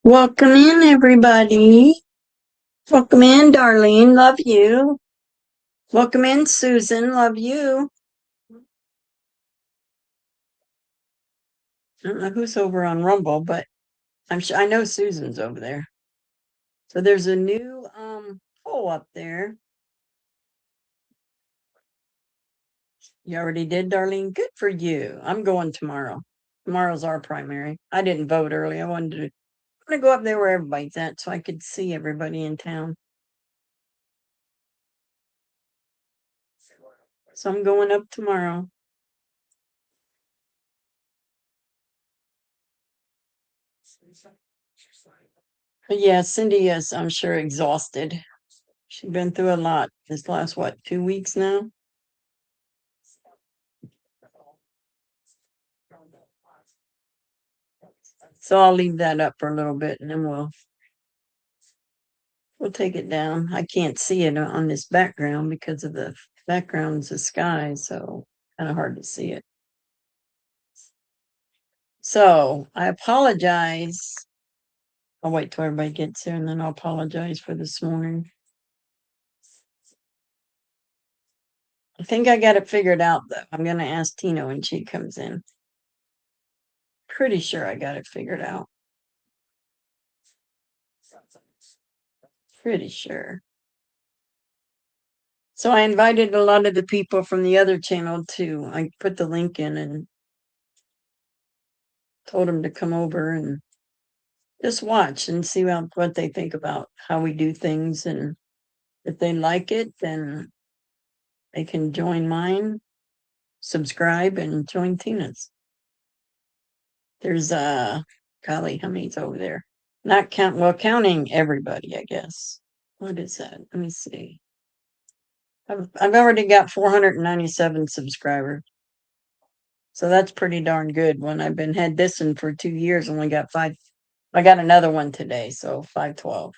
Welcome in, everybody. Welcome in, Darlene. Love you. Welcome in, Susan. Love you. I don't know who's over on Rumble, but I know Susan's over there. So there's a new poll up there. You already did, Darlene. Good for you. I'm going tomorrow. Tomorrow's our primary. I didn't vote early. I wanted to go up there where everybody's at so I could see everybody in town. So I'm going up tomorrow. But yeah, Cindy is, I'm sure, exhausted. She's been through a lot this last, 2 weeks now? So I'll leave that up for a little bit and then we'll take it down. I can't see it on this background because of the background's the sky, so kind of hard to see it. So I apologize. I'll wait till everybody gets here and then I'll apologize for this morning. I think I got it figured out though. I'm gonna ask Tina when she comes in. Pretty sure I got it figured out. Pretty sure. So I invited a lot of the people from the other channel too. I put the link in and told them to come over and just watch and see what they think about how we do things. And if they like it, then they can join mine, subscribe, and join Tina's. There's golly, how many's over there? Not counting everybody, I guess. What is that? Let me see. I've already got 497 subscribers. So that's pretty darn good. When I've had this one for 2 years, only got 5. I got another one today, so 512.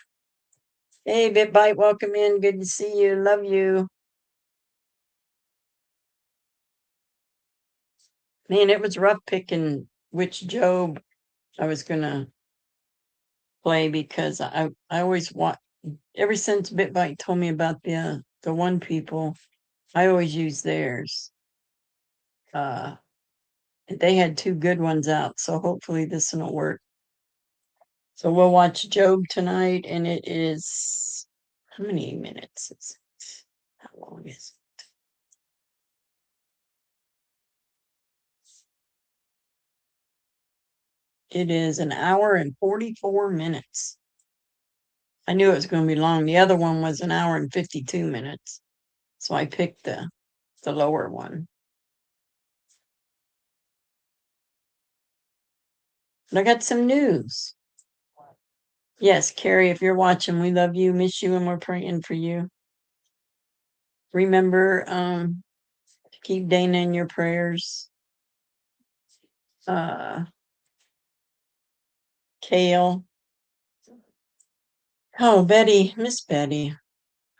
Hey, BitBite, welcome in. Good to see you. Love you. Man, it was rough picking which Job I was gonna play because I always want, ever since BitBite told me about the one people, I always use theirs. They had 2 good ones out, so hopefully this one will work. So we'll watch Job tonight, and it is how many minutes? How long is it? It is an hour and 44 minutes. I knew it was going to be long. The other one was an hour and 52 minutes. So I picked the lower one. But I got some news. Yes, Carrie, if you're watching, we love you, miss you, and we're praying for you. Remember to keep Dana in your prayers. Kale. Oh, Betty, Miss Betty.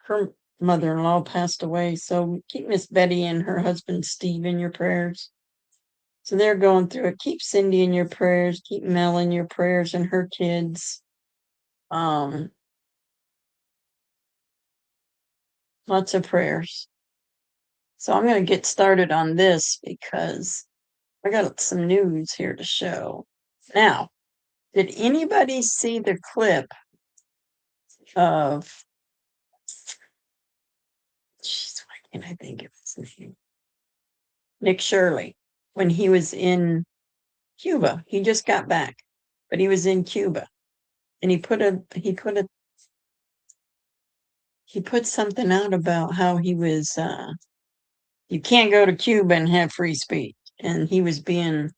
Her mother-in-law passed away, so keep Miss Betty and her husband Steve in your prayers. So they're going through it. Keep Cindy in your prayers. Keep Mel in your prayers and her kids. Lots of prayers. So I'm going to get started on this because I got some news here to show. Now, did anybody see the clip of, why can't I think of his name? Nick Shirley, when he was in Cuba. He just got back, but he was in Cuba, and he put something out about how he was. You can't go to Cuba and have free speech, and he was being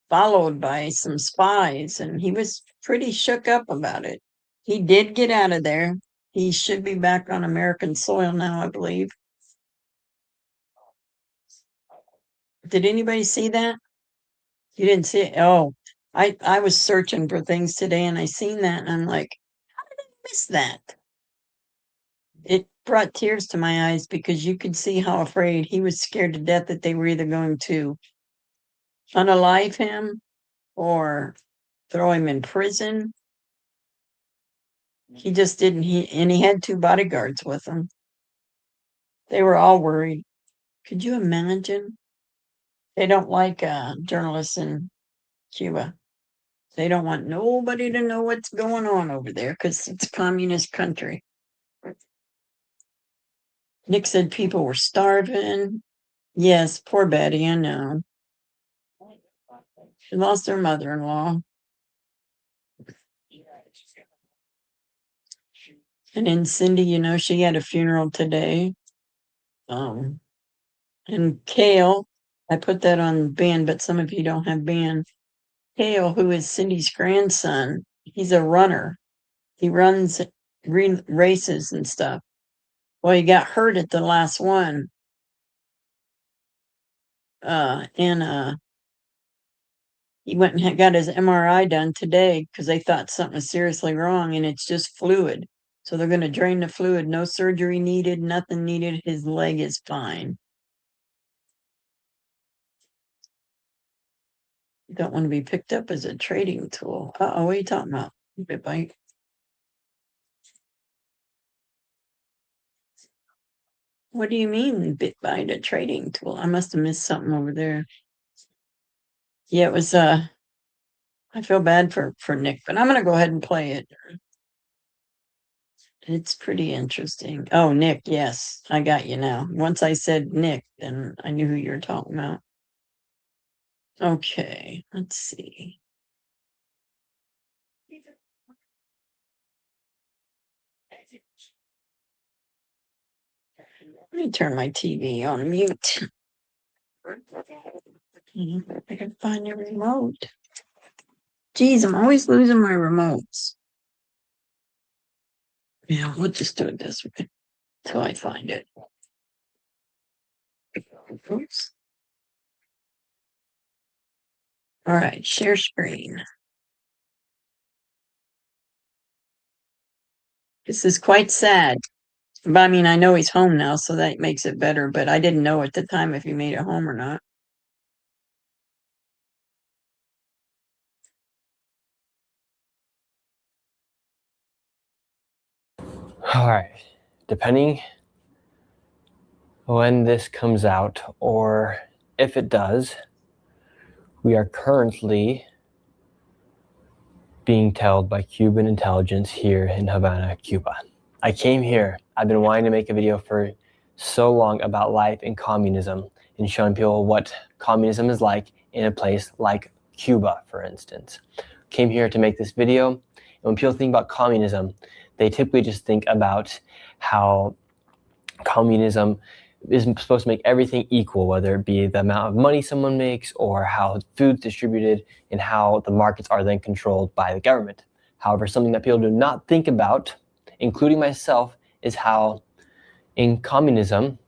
followed by some spies, and he was pretty shook up about it. He did get out of there. He should be back on American soil now, I believe. Did anybody see that? You didn't see it? Oh, I was searching for things today and I seen that and I'm like, how did I miss that? It brought tears to my eyes because you could see how afraid he was, scared to death that they were either going to unalive him or throw him in prison. He just didn't. He had 2 bodyguards with him. They were all worried. Could you imagine? They don't like journalists in Cuba. They don't want nobody to know what's going on over there because it's a communist country. Nick said people were starving. Yes, poor Betty, I know. She lost her mother-in-law. And then Cindy, you know, she had a funeral today. And Kale, I put that on band, but some of you don't have band. Kale, who is Cindy's grandson, he's a runner. He runs races and stuff. Well, he got hurt at the last one. And he went and got his MRI done today because they thought something was seriously wrong, and it's just fluid. So they're going to drain the fluid. No surgery needed, nothing needed. His leg is fine. You don't want to be picked up as a trading tool. Uh-oh, what are you talking about? BitBite. What do you mean, BitBite, a trading tool? I must have missed something over there. Yeah, it was, I feel bad for Nick, but I'm going to go ahead and play it. It's pretty interesting. Oh, Nick, yes, I got you now. Once I said Nick, then I knew who you were talking about. Okay, let's see. Let me turn my TV on mute. I can find a remote. Geez, I'm always losing my remotes. Yeah, we'll just do it this way until I find it. Oops. All right, share screen. This is quite sad. But I mean, I know he's home now, so that makes it better, but I didn't know at the time if he made it home or not. All right, depending when this comes out, or if it does, we are currently being told by Cuban intelligence here in Havana, Cuba. I came here, I've been wanting to make a video for so long about life in communism and showing people what communism is like in a place like Cuba, for instance. Came here to make this video, and when people think about communism, they typically just think about how communism is supposed to make everything equal, whether it be the amount of money someone makes or how food's distributed and how the markets are then controlled by the government. However, something that people do not think about, including myself, is how in communism,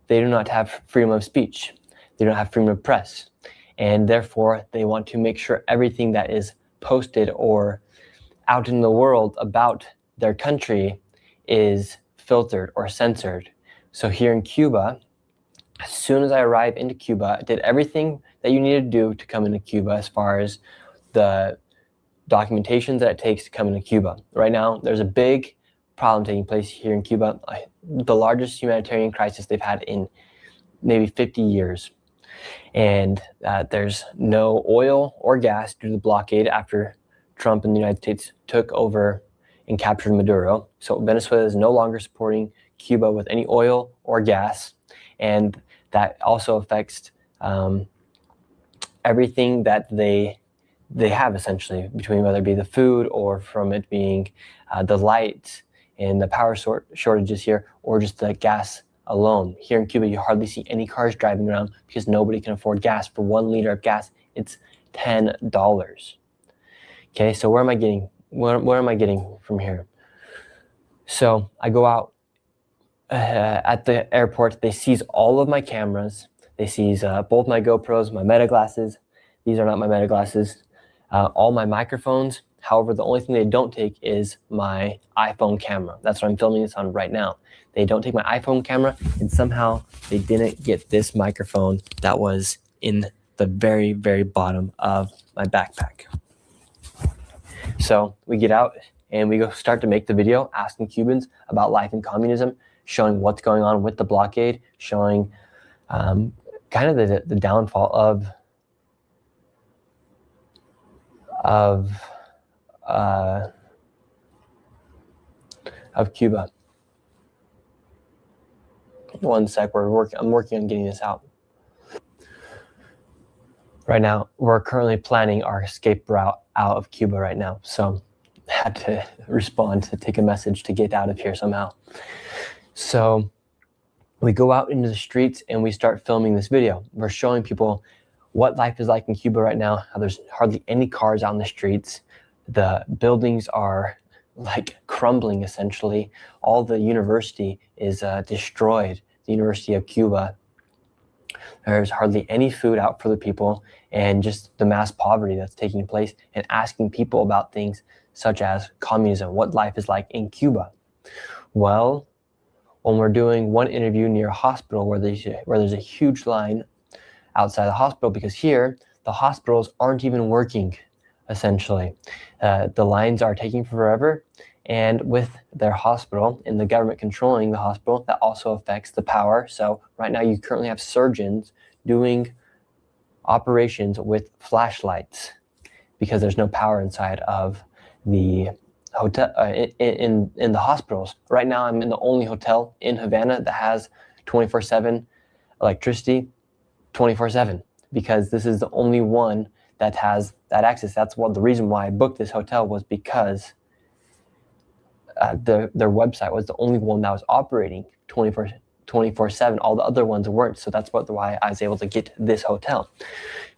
they do not have freedom of speech. They don't have freedom of press. And therefore, they want to make sure everything that is posted or out in the world about their country is filtered or censored. So here in Cuba, as soon as I arrived into Cuba, I did everything that you need to do to come into Cuba as far as the documentation that it takes to come into Cuba. Right now, there's a big problem taking place here in Cuba, the largest humanitarian crisis they've had in maybe 50 years. And there's no oil or gas due to the blockade after Trump and the United States took over and captured Maduro. So Venezuela is no longer supporting Cuba with any oil or gas. And that also affects everything that they have, essentially, between whether it be the food or from it being the lights and the power shortages here, or just the gas alone. Here in Cuba, you hardly see any cars driving around because nobody can afford gas. For 1 liter of gas, it's $10. Okay, so where am I getting? Where am I getting from here? So I go out at the airport. They seize all of my cameras. They seize both my GoPros, my Meta glasses. These are not my Meta glasses. All my microphones. However, the only thing they don't take is my iPhone camera. That's what I'm filming this on right now. They don't take my iPhone camera, and somehow they didn't get this microphone that was in the very, very bottom of my backpack. So we get out, and we go start to make the video asking Cubans about life in communism, showing what's going on with the blockade, showing kind of the downfall of Cuba. One sec, I'm working on getting this out. Right now, we're currently planning our escape route out of Cuba right now. So had to respond to take a message to get out of here somehow. So we go out into the streets and we start filming this video. We're showing people what life is like in Cuba right now, how there's hardly any cars out in the streets. The buildings are like crumbling essentially. All the university is destroyed, the University of Cuba. There's hardly any food out for the people, and just the mass poverty that's taking place, and asking people about things such as communism, what life is like in Cuba. Well, when we're doing one interview near a hospital where there's a huge line outside the hospital, because here the hospitals aren't even working essentially. The lines are taking forever, and with their hospital and the government controlling the hospital, that also affects the power. So right now you currently have surgeons doing operations with flashlights because there's no power inside of the hotel in the hospitals. Right now I'm in the only hotel in Havana that has 24/7 electricity, 24/7, because this is the only one that has that access. That's the reason why I booked this hotel, was because their website was the only one that was operating 24/7. All the other ones weren't. So that's why I was able to get this hotel.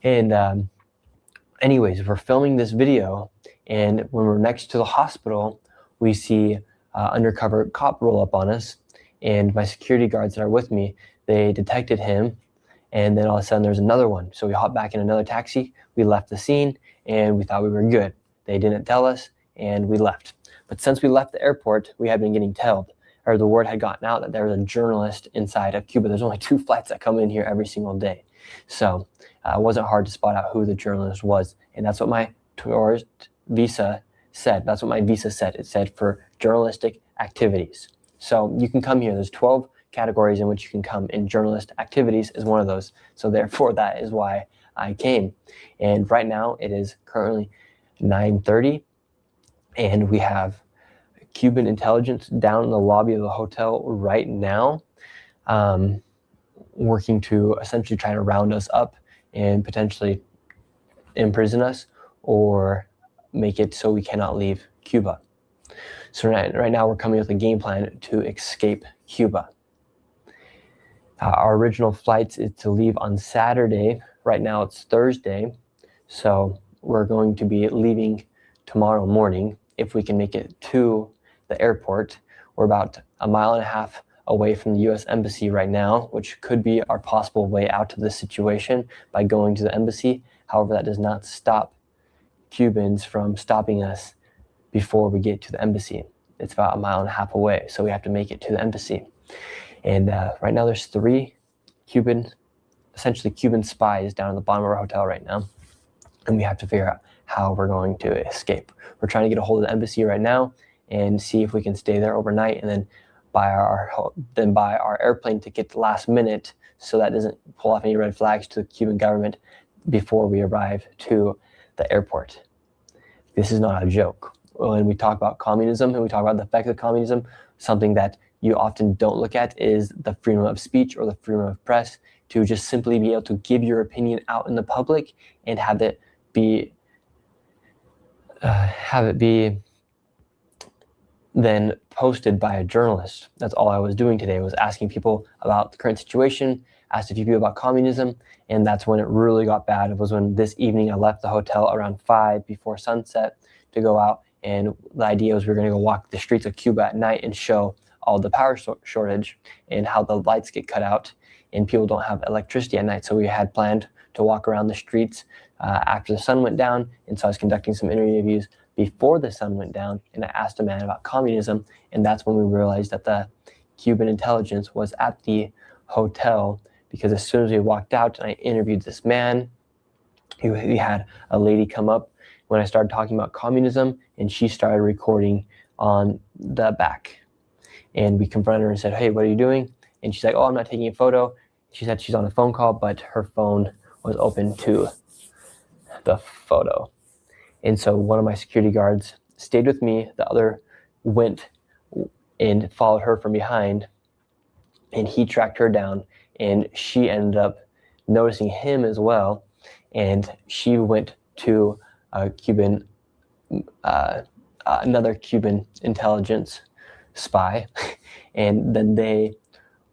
And anyways, we're filming this video, and when we're next to the hospital, we see undercover cop roll up on us, and my security guards that are with me, they detected him, and then all of a sudden there's another one. So we hopped back in another taxi, we left the scene, and we thought we were good. They didn't tell us, and we left. But since we left the airport, we had been getting told, or the word had gotten out that there was a journalist inside of Cuba. There's only 2 flights that come in here every single day. So it wasn't hard to spot out who the journalist was. And that's what my tourist visa said. That's what my visa said. It said for journalistic activities. So you can come here. There's 12 categories in which you can come, and journalist activities is one of those. So therefore, that is why I came. And right now it is currently 9:30, and we have Cuban intelligence down in the lobby of the hotel right now, working to essentially try to round us up and potentially imprison us or make it so we cannot leave Cuba. So right now we're coming with a game plan to escape Cuba. Our original flights is to leave on Saturday. Right now it's Thursday, so we're going to be leaving tomorrow morning if we can make it to the airport. We're about 1.5 miles away from the U.S. Embassy right now, which could be our possible way out of this situation by going to the embassy. However, that does not stop Cubans from stopping us before we get to the embassy. It's about 1.5 miles away, so we have to make it to the embassy. And right now there's 3 essentially Cuban spies down at the bottom of our hotel right now, and we have to figure out how we're going to escape. We're trying to get a hold of the embassy right now and see if we can stay there overnight, and then buy our airplane ticket last minute, so that doesn't pull off any red flags to the Cuban government before we arrive to the airport. This is not a joke. When we talk about communism and we talk about the effects of communism, something that you often don't look at is the freedom of speech or the freedom of press, to just simply be able to give your opinion out in the public and have it be then posted by a journalist. That's all I was doing today, was asking people about the current situation, asked a few people about communism, and that's when it really got bad. It was when this evening I left the hotel around 5 before sunset to go out, and the idea was we were going to go walk the streets of Cuba at night and show all the power shortage and how the lights get cut out and people don't have electricity at night. So we had planned to walk around the streets after the sun went down, and so I was conducting some interviews before the sun went down, and I asked a man about communism, and that's when we realized that the Cuban intelligence was at the hotel, because as soon as we walked out and I interviewed this man, he had a lady come up when I started talking about communism, and she started recording on the back. And we confronted her and said, hey, what are you doing? And she's like, oh, I'm not taking a photo. She said she's on a phone call, but her phone was open to the photo. And so one of my security guards stayed with me. The other went and followed her from behind, and he tracked her down, and she ended up noticing him as well. And she went to a Cuban, another Cuban intelligence spy, and then they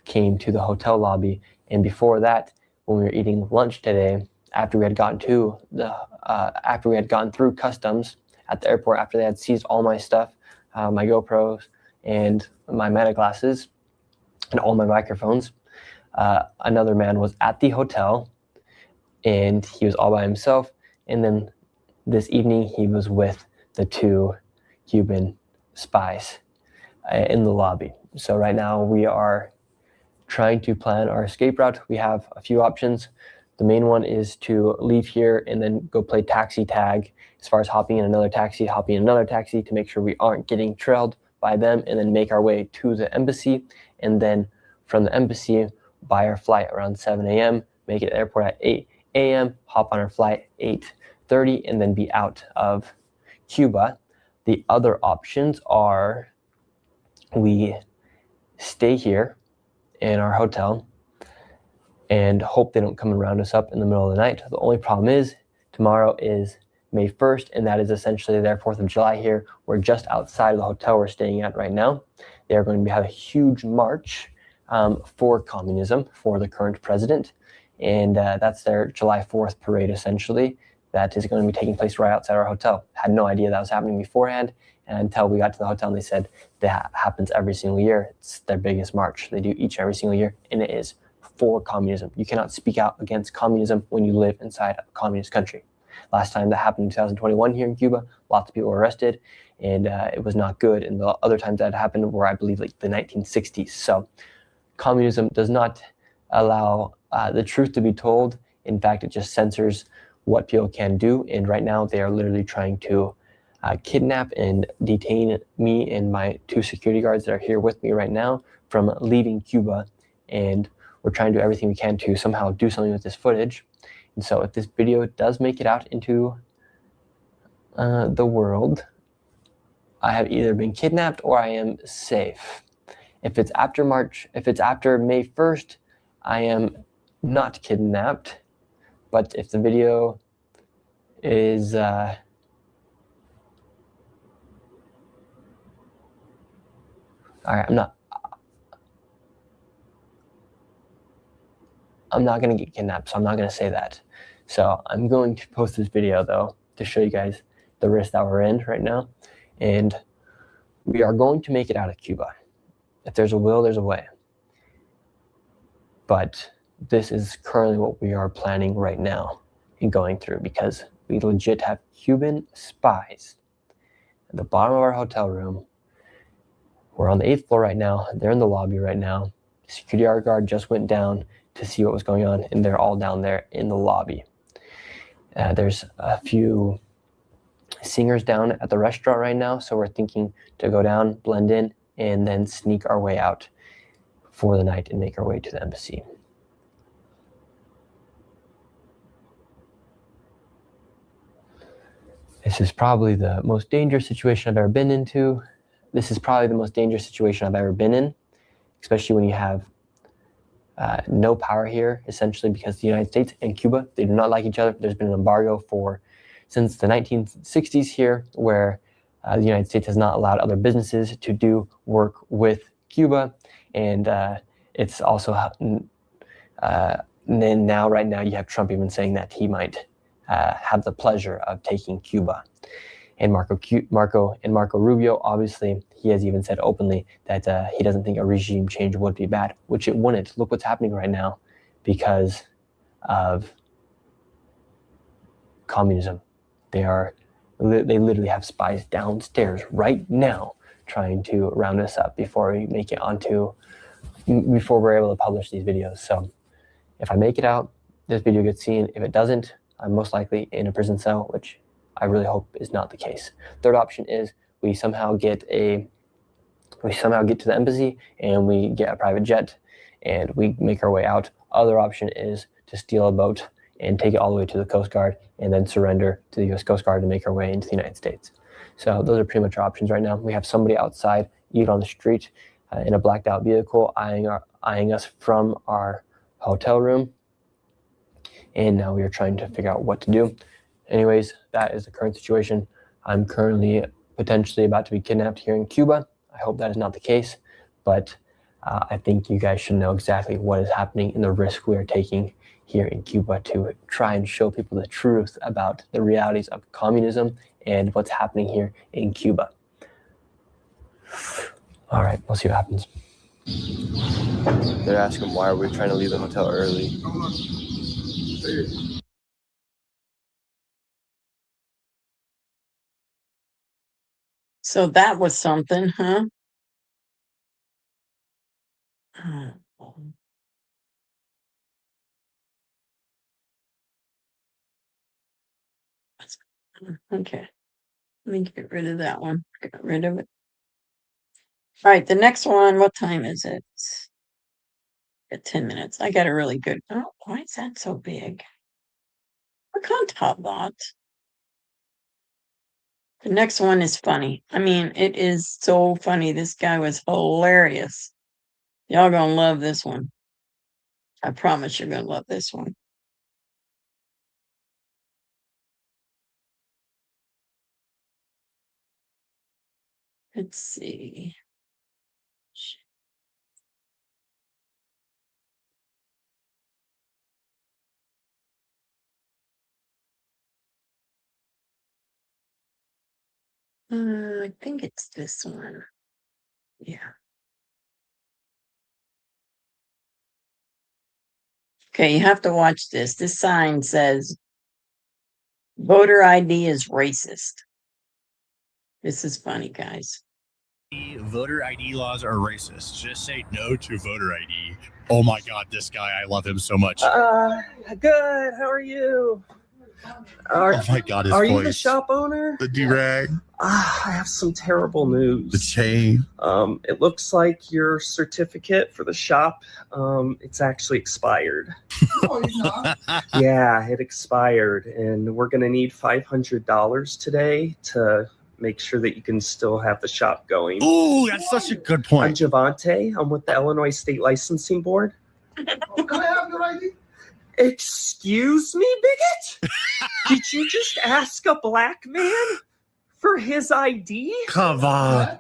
came to the hotel lobby. And before that, when we were eating lunch today, after we had gotten through customs at the airport, after they had seized all my stuff, my GoPros and my meta glasses and all my microphones, another man was at the hotel, and he was all by himself. And then this evening, he was with the two Cuban spies in the lobby. So right now we are trying to plan our escape route. We have a few options. The main one is to leave here and then go play taxi tag, as far as hopping in another taxi to make sure we aren't getting trailed by them, and then make our way to the embassy. And then from the embassy, buy our flight around 7 a.m., make it to the airport at 8 a.m., hop on our flight 8:30, and then be out of Cuba. The other options are we stay here in our hotel and hope they don't come and round us up in the middle of the night. The only problem is tomorrow is May 1st, and that is essentially their 4th of July here. We're just outside of the hotel we're staying at right now. They are going to have a huge march for communism, for the current president, and that's their July 4th parade, essentially. That is going to be taking place right outside our hotel. Had no idea that was happening beforehand, and until we got to the hotel and they said that happens every single year. It's their biggest march they do each and every single year, and it is for communism. You cannot speak out against communism when you live inside a communist country. Last time that happened in 2021 here in Cuba, lots of people were arrested, and it was not good. And the other times that happened were, I believe, like the 1960s. So communism does not allow the truth to be told. In fact, it just censors what people can do. And right now they are literally trying to kidnap and detain me and my two security guards that are here with me right now from leaving Cuba. And we're trying to do everything we can to somehow do something with this footage. And so if this video does make it out into the world, I have either been kidnapped or I am safe. If it's after May 1st, I am not kidnapped. But if the video is all right, I'm not going to get kidnapped, so I'm not going to say that. So I'm going to post this video, though, to show you guys the risk that we're in right now. And we are going to make it out of Cuba. If there's a will, there's a way. But this is currently what we are planning right now and going through, because we legit have Cuban spies at the bottom of our hotel room. We're on the 8th floor right now. They're in the lobby right now. Security guard just went down to see what was going on, and they're all down there in the lobby. There's a few singers down at the restaurant right now, so we're thinking to go down, blend in, and then sneak our way out for the night and make our way to the embassy. This is probably the most dangerous situation I've ever been into. This is probably the most dangerous situation I've ever been in, especially when you have no power here, essentially, because the United States and Cuba, they do not like each other. There's been an embargo since the 1960s here, where the United States has not allowed other businesses to do work with Cuba. And it's also, then now, right now, you have Trump even saying that he might have the pleasure of taking Cuba. And Marco Rubio, obviously, he has even said openly that he doesn't think a regime change would be bad, which it wouldn't. Look what's happening right now because of communism. They literally have spies downstairs right now trying to round us up before we're able to publish these videos. So if I make it out, this video gets seen. If it doesn't, I'm most likely in a prison cell, which I really hope is not the case. Third option is we somehow get to the embassy and we get a private jet and we make our way out. Other option is to steal a boat and take it all the way to the Coast Guard and then surrender to the U.S. Coast Guard and make our way into the United States. So those are pretty much our options right now. We have somebody outside, even on the street, in a blacked out vehicle, eyeing us from our hotel room. And now we are trying to figure out what to do. Anyways, that is the current situation. I'm currently potentially about to be kidnapped here in Cuba. I hope that is not the case, but I think you guys should know exactly what is happening and the risk we are taking here in Cuba to try and show people the truth about the realities of communism and what's happening here in Cuba. All right, we'll see what happens. They're asking why are we trying to leave the hotel early. So that was something, huh? Okay. Let me get rid of that one. Get rid of it. All right, the next one, what time is it? At 10 minutes. I got a really good. Oh, why is that so big? Look on top that. The next one is funny. I mean, it is so funny. This guy was hilarious. Y'all gonna love this one. I promise you're gonna love this one. Let's see. I think it's this one. Yeah. Okay, you have to watch this. This sign says voter ID is racist. This is funny, guys. Voter ID laws are racist. Just say no to voter ID. Oh my God, this guy, I love him so much. Good. How are you? Oh my God, his Are voice. you the shop owner? The do-rag. I have some terrible news. The chain. It looks like your certificate for the shop, it's actually expired. Oh, it's not? Yeah, it expired, and we're gonna need $500 today to make sure that you can still have the shop going. Ooh, that's such a good I'm point. Javante. I'm with the Illinois State Licensing Board. Can I have your ID? Excuse me, bigot? Did you just ask a black man for his ID? Come on.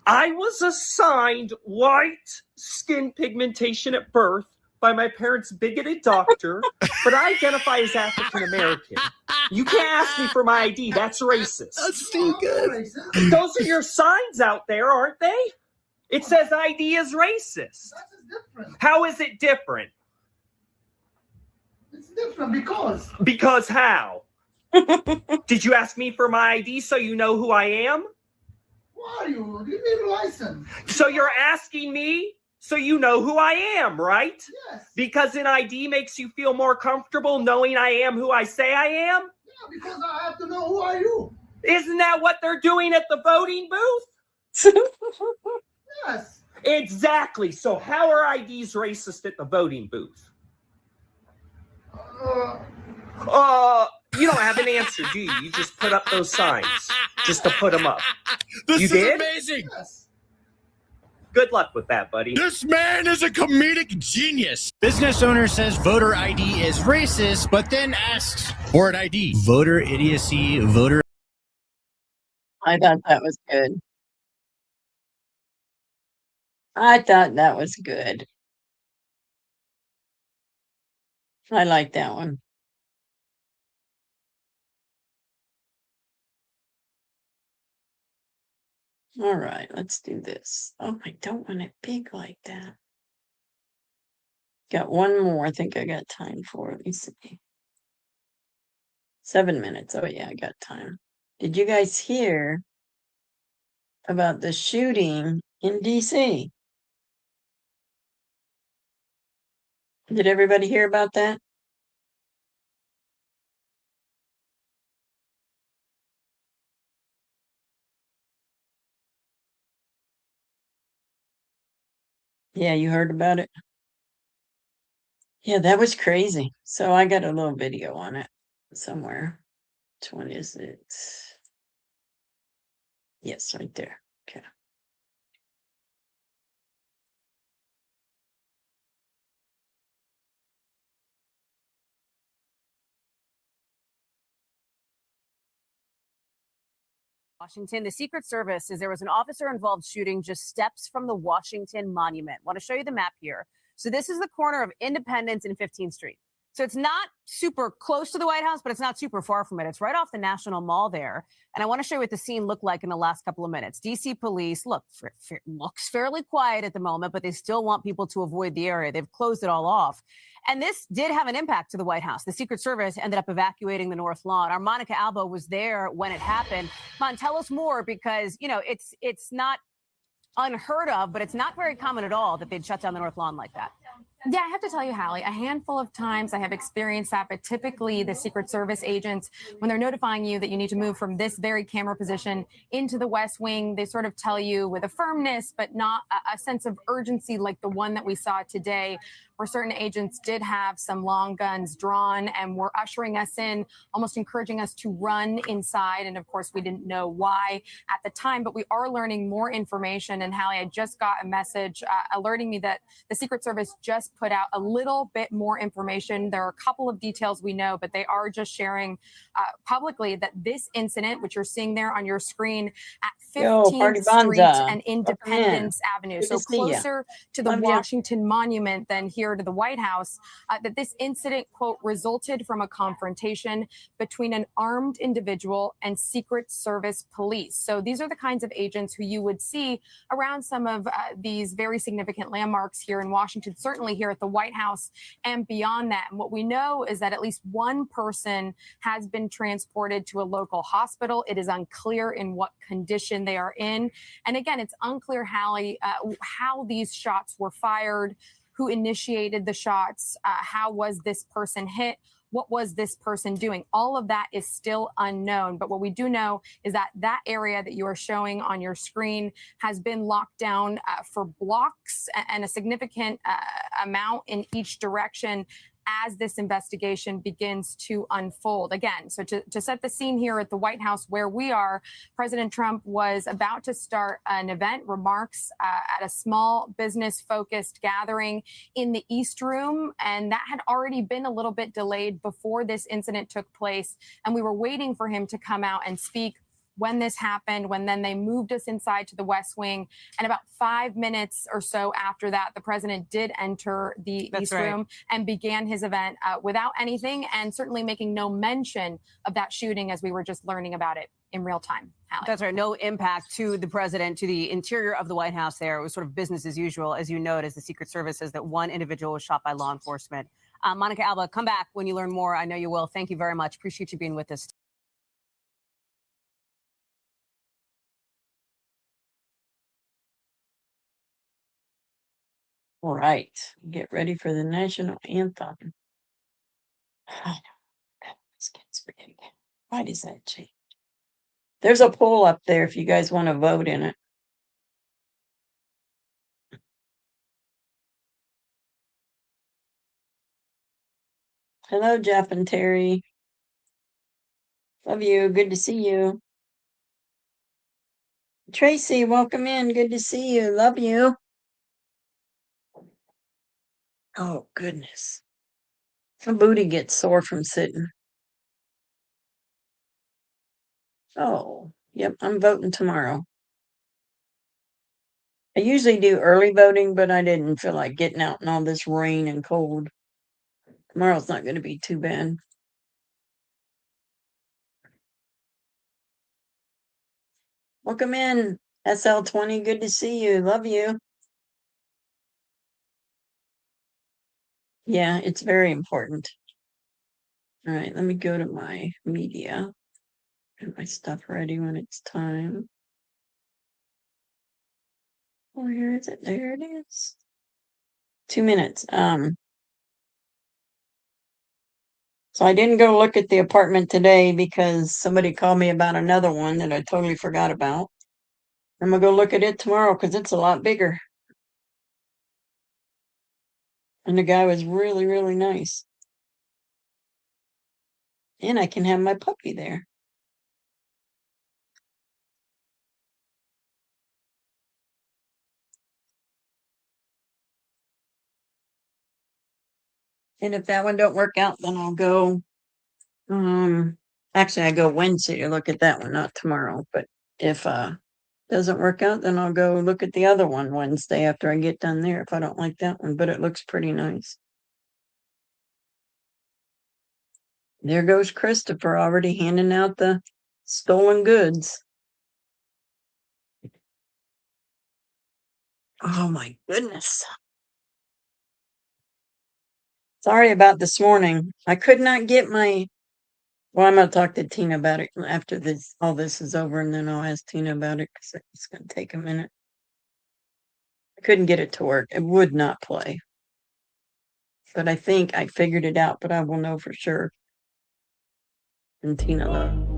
I was assigned white skin pigmentation at birth by my parents' bigoted doctor, but I identify as African American. You can't ask me for my ID. That's racist. That's too good. Those are your signs out there, aren't they? It says ID is racist. That is different. How is it different? It's different because Because how? Did you ask me for my ID so you know who I am? why are you? Give me your license. So you're asking me so you know who I am, right? Yes. Because an ID makes you feel more comfortable knowing I am who I say I am? Yeah, because I have to know who are you. Isn't that what they're doing at the voting booth? Yes. Exactly. So how are IDs racist at the voting booth? You don't have an answer, do you? You just put up those signs just to put them up. This You is did? amazing. Yes. Good luck with that, buddy. This man is a comedic genius. Business owner says voter ID is racist, but then asks for an ID. Voter idiocy, voter. I thought that was good. I thought that was good. I like that one. All right, let's do this. Oh, I don't want it big like that. Got one more. I think I got time for. Let me see. 7 minutes. Oh, yeah, I got time. Did you guys hear about the shooting in DC? Did everybody hear about that? Yeah, you heard about it? Yeah, that was crazy. So I got a little video on it somewhere. Which one is it? Yes, right there. Okay. Washington, the Secret Service says there was an officer involved shooting just steps from the Washington Monument. Want to show you the map here. So this is the corner of Independence and 15th Street. So it's not super close to the White House, but it's not super far from it. It's right off the National Mall there. And I want to show you what the scene looked like in the last couple of minutes. D.C. police, looks fairly quiet at the moment, but they still want people to avoid the area. They've closed it all off. And this did have an impact to the White House. The Secret Service ended up evacuating the North Lawn. Our Monica Alba was there when it happened. Mon, tell us more, because, you know, it's not unheard of, but it's not very common at all that they'd shut down the North Lawn like that. Yeah, I have to tell you, Hallie, a handful of times I have experienced that, but typically the Secret Service agents, when they're notifying you that you need to move from this very camera position into the West Wing, they sort of tell you with a firmness, but not a sense of urgency like the one that we saw today, where certain agents did have some long guns drawn and were ushering us in, almost encouraging us to run inside. And of course, we didn't know why at the time, but we are learning more information. And Hallie, I just got a message alerting me that the Secret Service just put out a little bit more information. There are a couple of details we know, but they are just sharing publicly that this incident, which you're seeing there on your screen at 15th Street and Independence Avenue, so closer to the Washington Monument than here to the White House, that this incident, quote, resulted from a confrontation between an armed individual and Secret Service police. So these are the kinds of agents who you would see around some of these very significant landmarks here in Washington, certainly here at the White House and beyond that. And what we know is that at least one person has been transported to a local hospital. It is unclear in what condition they are in. And again, it's unclear, Hallie, how these shots were fired, who initiated the shots, how was this person hit, what was this person doing? All of that is still unknown. But what we do know is that that area that you are showing on your screen has been locked down for blocks and a significant amount in each direction as this investigation begins to unfold. Again, so to set the scene here at the White House where we are, President Trump was about to start an event, remarks at a small business-focused gathering in the East Room, and that had already been a little bit delayed before this incident took place, and we were waiting for him to come out and speak when this happened, when then they moved us inside to the West Wing. And about 5 minutes or so after that, the president did enter the East Room and began his event without anything, and certainly making no mention of that shooting as we were just learning about it in real time. Hallie. That's right. No impact to the president, to the interior of the White House there. It was sort of business as usual. As you note, as the Secret Service says that one individual was shot by law enforcement. Monica Alba, come back when you learn more. I know you will. Thank you very much. Appreciate you being with us. All right, get ready for the national anthem. Why does that change? There's a poll up there if you guys want to vote in it. Hello, Jeff and Terry. Love you. Good to see you. Tracy, welcome in. Good to see you. Love you. Oh, goodness. My booty gets sore from sitting. Oh, yep, I'm voting tomorrow. I usually do early voting, but I didn't feel like getting out in all this rain and cold. Tomorrow's not going to be too bad. Welcome in, SL20. Good to see you. Love you. Yeah, it's very important. All right, let me go to my media. Get my stuff ready when it's time. Oh, here is it. There it is. 2 minutes. So I didn't go look at the apartment today because somebody called me about another one that I totally forgot about. I'm gonna go look at it tomorrow because it's a lot bigger. And the guy was really, really nice. And I can have my puppy there. And if that one don't work out, then I'll go. Actually, I go Wednesday to look at that one, not tomorrow. But if doesn't work out, then I'll go look at the other one Wednesday after I get done there. If I don't like that one, but it looks pretty nice. There goes Christopher already handing out the stolen goods. Oh my goodness. Sorry about this morning. I could not get my. Well, I'm going to talk to Tina about it after all this is over, and then I'll ask Tina about it because it's going to take a minute. I couldn't get it to work. It would not play. But I think I figured it out, but I will know for sure. And Tina will.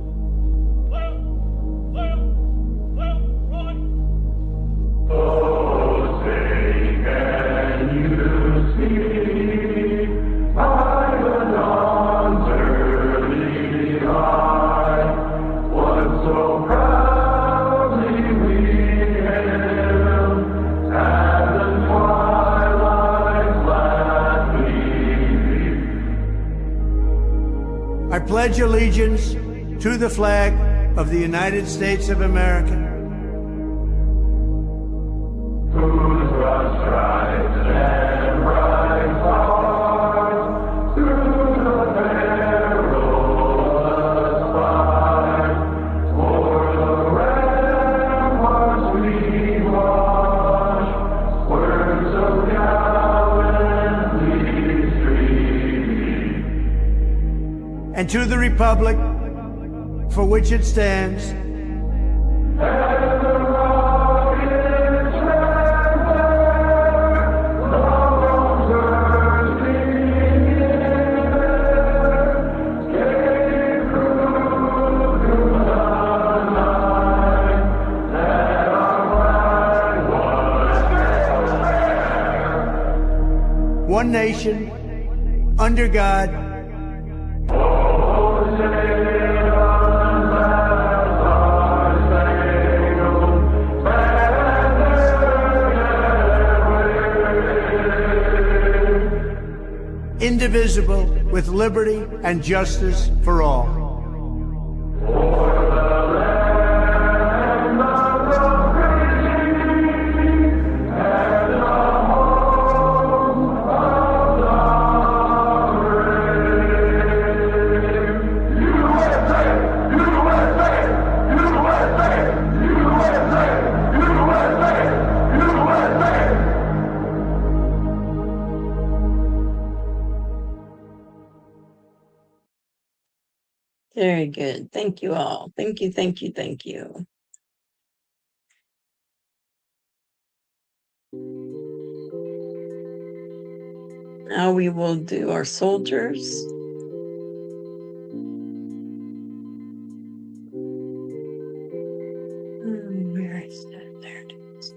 I pledge allegiance to the flag of the United States of America. Whose broad stripes and bright stars through the perilous fight, o'er the ramparts we watch, words of gallantly stream. And to the republic for which it stands, and the rockets red soldiers begin, came through the night, that our flag was there. One nation, under God, indivisible, with liberty and justice for all. Very good. Thank you all. Thank you, thank you, thank you. Now we will do our soldiers. Where is that? There it is.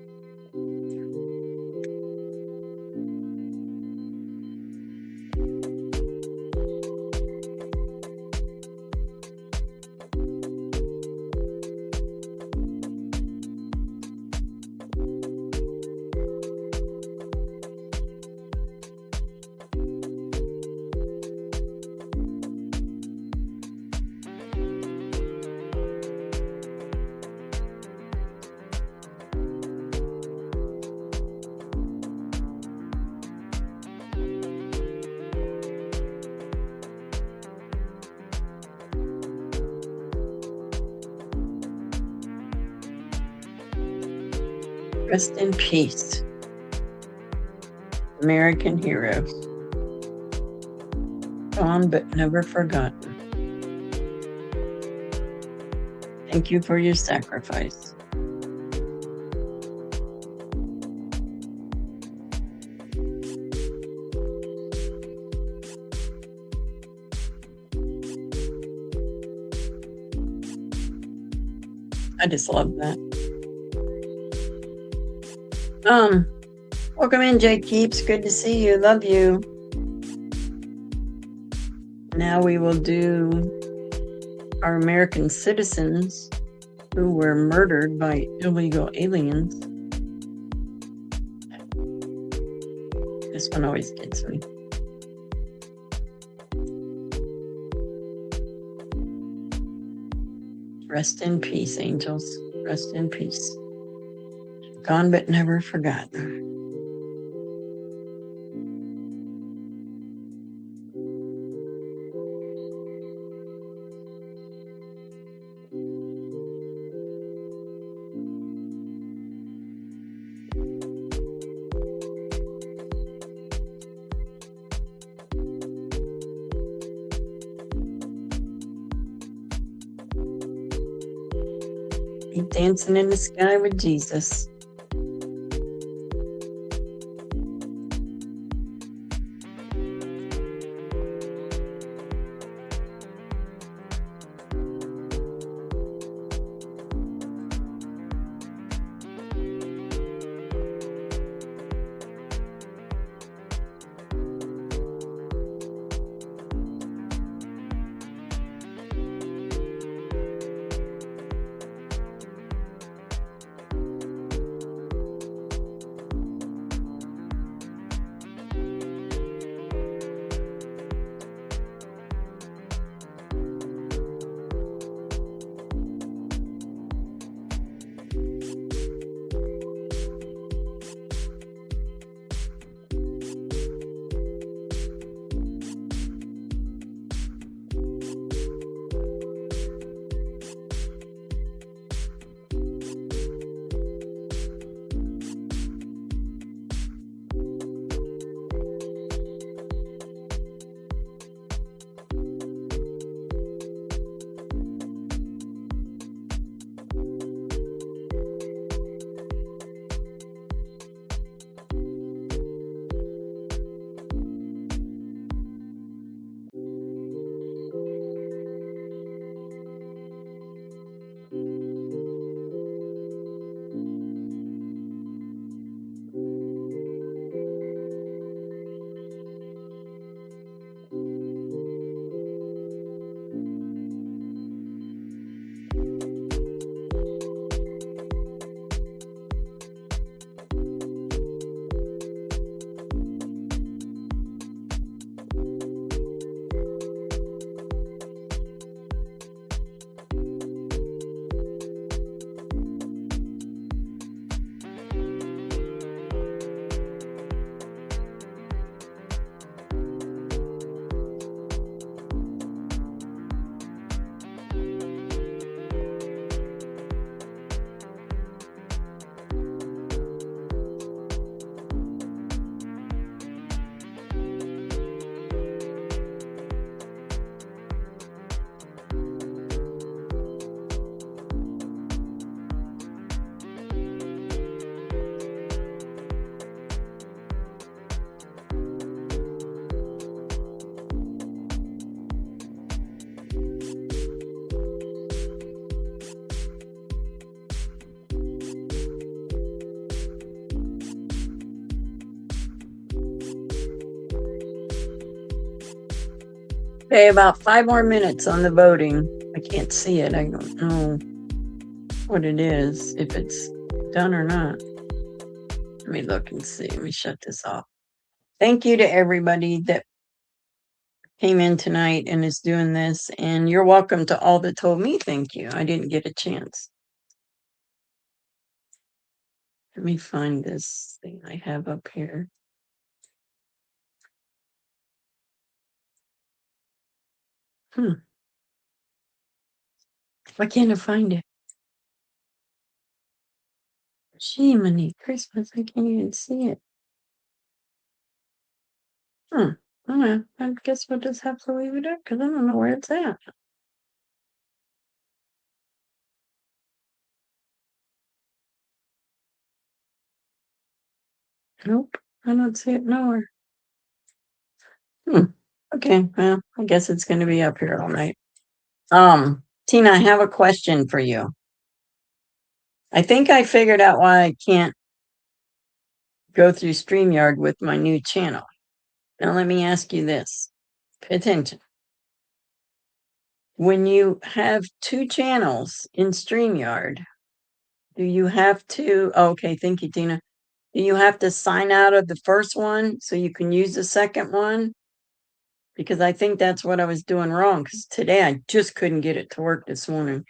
Rest in peace, American heroes. Gone but never forgotten. Thank you for your sacrifice. I just love that. Welcome in, Jay Keeps. Good to see you. Love you. Now we will do our American citizens who were murdered by illegal aliens. This one always gets me. Rest in peace, angels. Rest in peace. Gone but never forgotten. Be dancing in the sky with Jesus. Okay, about 5 more minutes on the voting. I can't see it. I don't know what it is, if it's done or not. Let me look and see. Let me shut this off. Thank you to everybody that came in tonight and is doing this. And you're welcome to all that told me thank you. I didn't get a chance. Let me find this thing I have up here. Why can't I find it? Jiminy Christmas, I can't even see it. Okay, I guess we'll just have to leave it up because I don't know where it's at. Nope, I don't see it nowhere. Okay, well, I guess it's going to be up here all night. Tina, I have a question for you. I think I figured out why I can't go through StreamYard with my new channel. Now let me ask you this. Pay attention. When you have two channels in StreamYard, do you have to, okay, thank you, Tina. Do you have to sign out of the first one so you can use the second one? Because I think that's what I was doing wrong, because today I just couldn't get it to work this morning.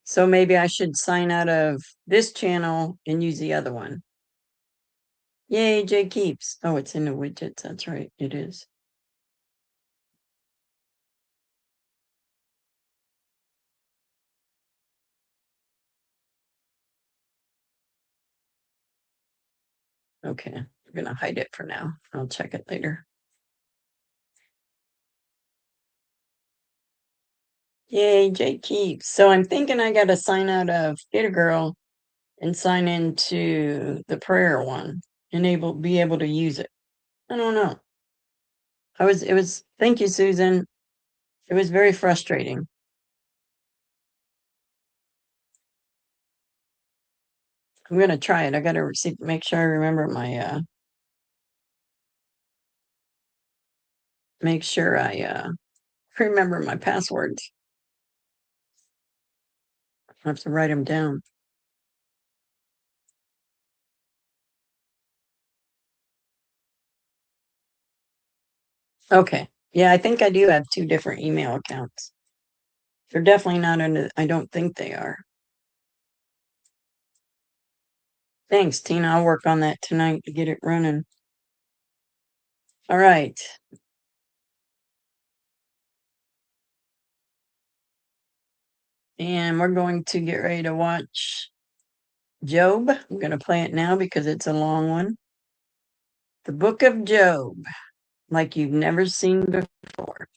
So maybe I should sign out of this channel and use the other one. Yay, Jay Keeps. Oh, it's in the widgets. That's right. It is. Okay, I'm going to hide it for now. I'll check it later. Yay, Jay Keeps. So I'm thinking I got to sign out of Get a Girl and sign into the prayer one and be able to use it. I don't know. Thank you, Susan. It was very frustrating. I'm going to try it. I got to make sure I remember my, make sure I remember my passwords. I have to write them down. Okay. Yeah, I think I do have two different email accounts. They're definitely not under, I don't think they are. Thanks, Tina. I'll work on that tonight to get it running. All right. And we're going to get ready to watch Job. I'm going to play it now because it's a long one. The Book of Job, like you've never seen before.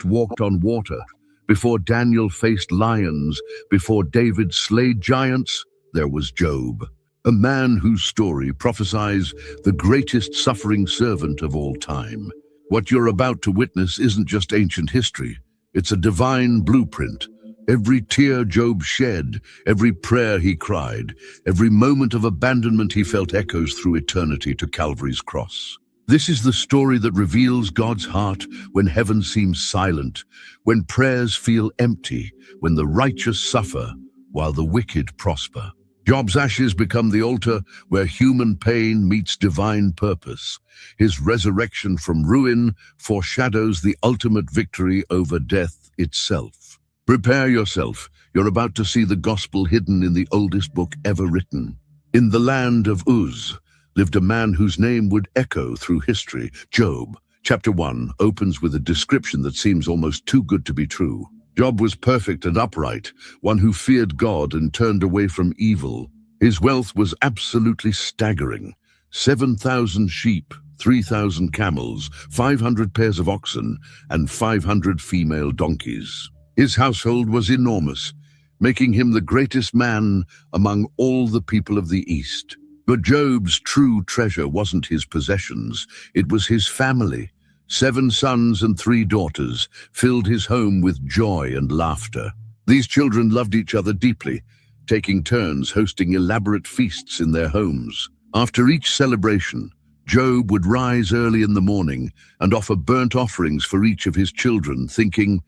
Walked on water, before Daniel faced lions, before David slayed giants, there was Job, a man whose story prophesies the greatest suffering servant of all time. What you're about to witness isn't just ancient history, it's a divine blueprint. Every tear Job shed, every prayer he cried, every moment of abandonment he felt echoes through eternity to Calvary's cross. This is the story that reveals God's heart when heaven seems silent, when prayers feel empty, when the righteous suffer while the wicked prosper. Job's ashes become the altar where human pain meets divine purpose. His resurrection from ruin foreshadows the ultimate victory over death itself. Prepare yourself. You're about to see the gospel hidden in the oldest book ever written. In the land of Uz lived a man whose name would echo through history, Job. Chapter 1 opens with a description that seems almost too good to be true. Job was perfect and upright, one who feared God and turned away from evil. His wealth was absolutely staggering. 7,000 sheep, 3,000 camels, 500 pairs of oxen, and 500 female donkeys. His household was enormous, making him the greatest man among all the people of the East. But Job's true treasure wasn't his possessions, it was his family. 7 sons and 3 daughters filled his home with joy and laughter. These children loved each other deeply, taking turns hosting elaborate feasts in their homes. After each celebration, Job would rise early in the morning and offer burnt offerings for each of his children, thinking,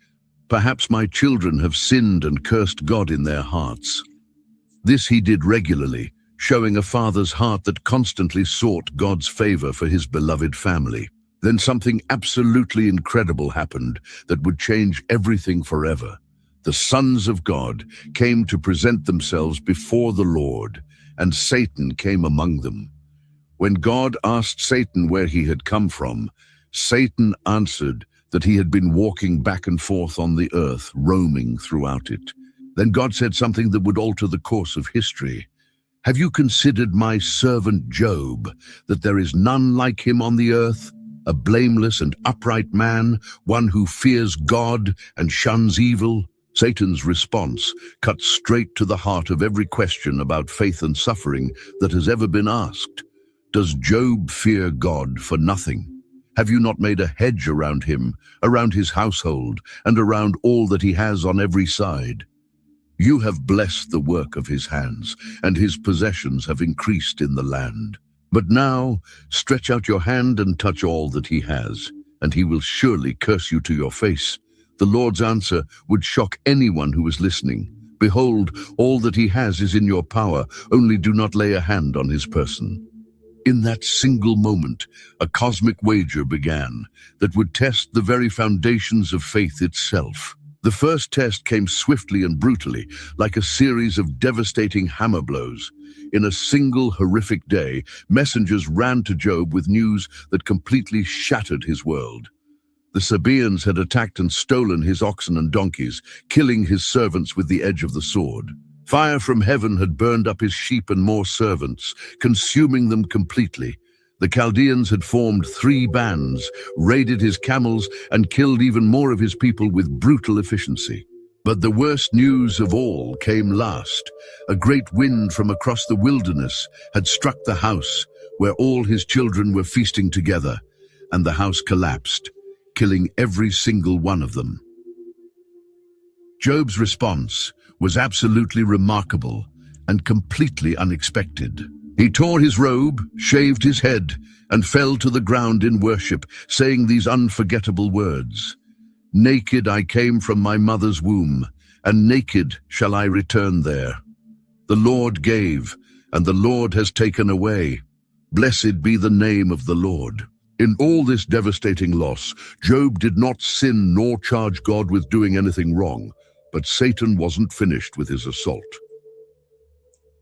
"Perhaps my children have sinned and cursed God in their hearts." This he did regularly, showing a father's heart that constantly sought God's favor for his beloved family. Then something absolutely incredible happened that would change everything forever. The sons of God came to present themselves before the Lord, and Satan came among them. When God asked Satan where he had come from, Satan answered that he had been walking back and forth on the earth, roaming throughout it. Then God said something that would alter the course of history. "Have you considered my servant Job, that there is none like him on the earth? A blameless and upright man, one who fears God and shuns evil?" Satan's response cut straight to the heart of every question about faith and suffering that has ever been asked. Does Job fear God for nothing? Have you not made a hedge around him, around his household, and around all that he has on every side? You have blessed the work of his hands, and his possessions have increased in the land. But now stretch out your hand and touch all that he has, and he will surely curse you to your face. The Lord's answer would shock anyone who is listening. Behold, all that he has is in your power, only do not lay a hand on his person. In that single moment, a cosmic wager began that would test the very foundations of faith itself. The first test came swiftly and brutally, like a series of devastating hammer blows. In a single horrific day, messengers ran to Job with news that completely shattered his world. The Sabaeans had attacked and stolen his oxen and donkeys, killing his servants with the edge of the sword. Fire from heaven had burned up his sheep and more servants, consuming them completely. The Chaldeans had formed 3 bands, raided his camels, and killed even more of his people with brutal efficiency. But the worst news of all came last. A great wind from across the wilderness had struck the house where all his children were feasting together, and the house collapsed, killing every single one of them. Job's response was absolutely remarkable and completely unexpected. He tore his robe, shaved his head, and fell to the ground in worship, saying these unforgettable words: "Naked I came from my mother's womb, and naked shall I return there. The Lord gave, and the Lord has taken away. Blessed be the name of the Lord." In all this devastating loss, Job did not sin nor charge God with doing anything wrong, but Satan wasn't finished with his assault.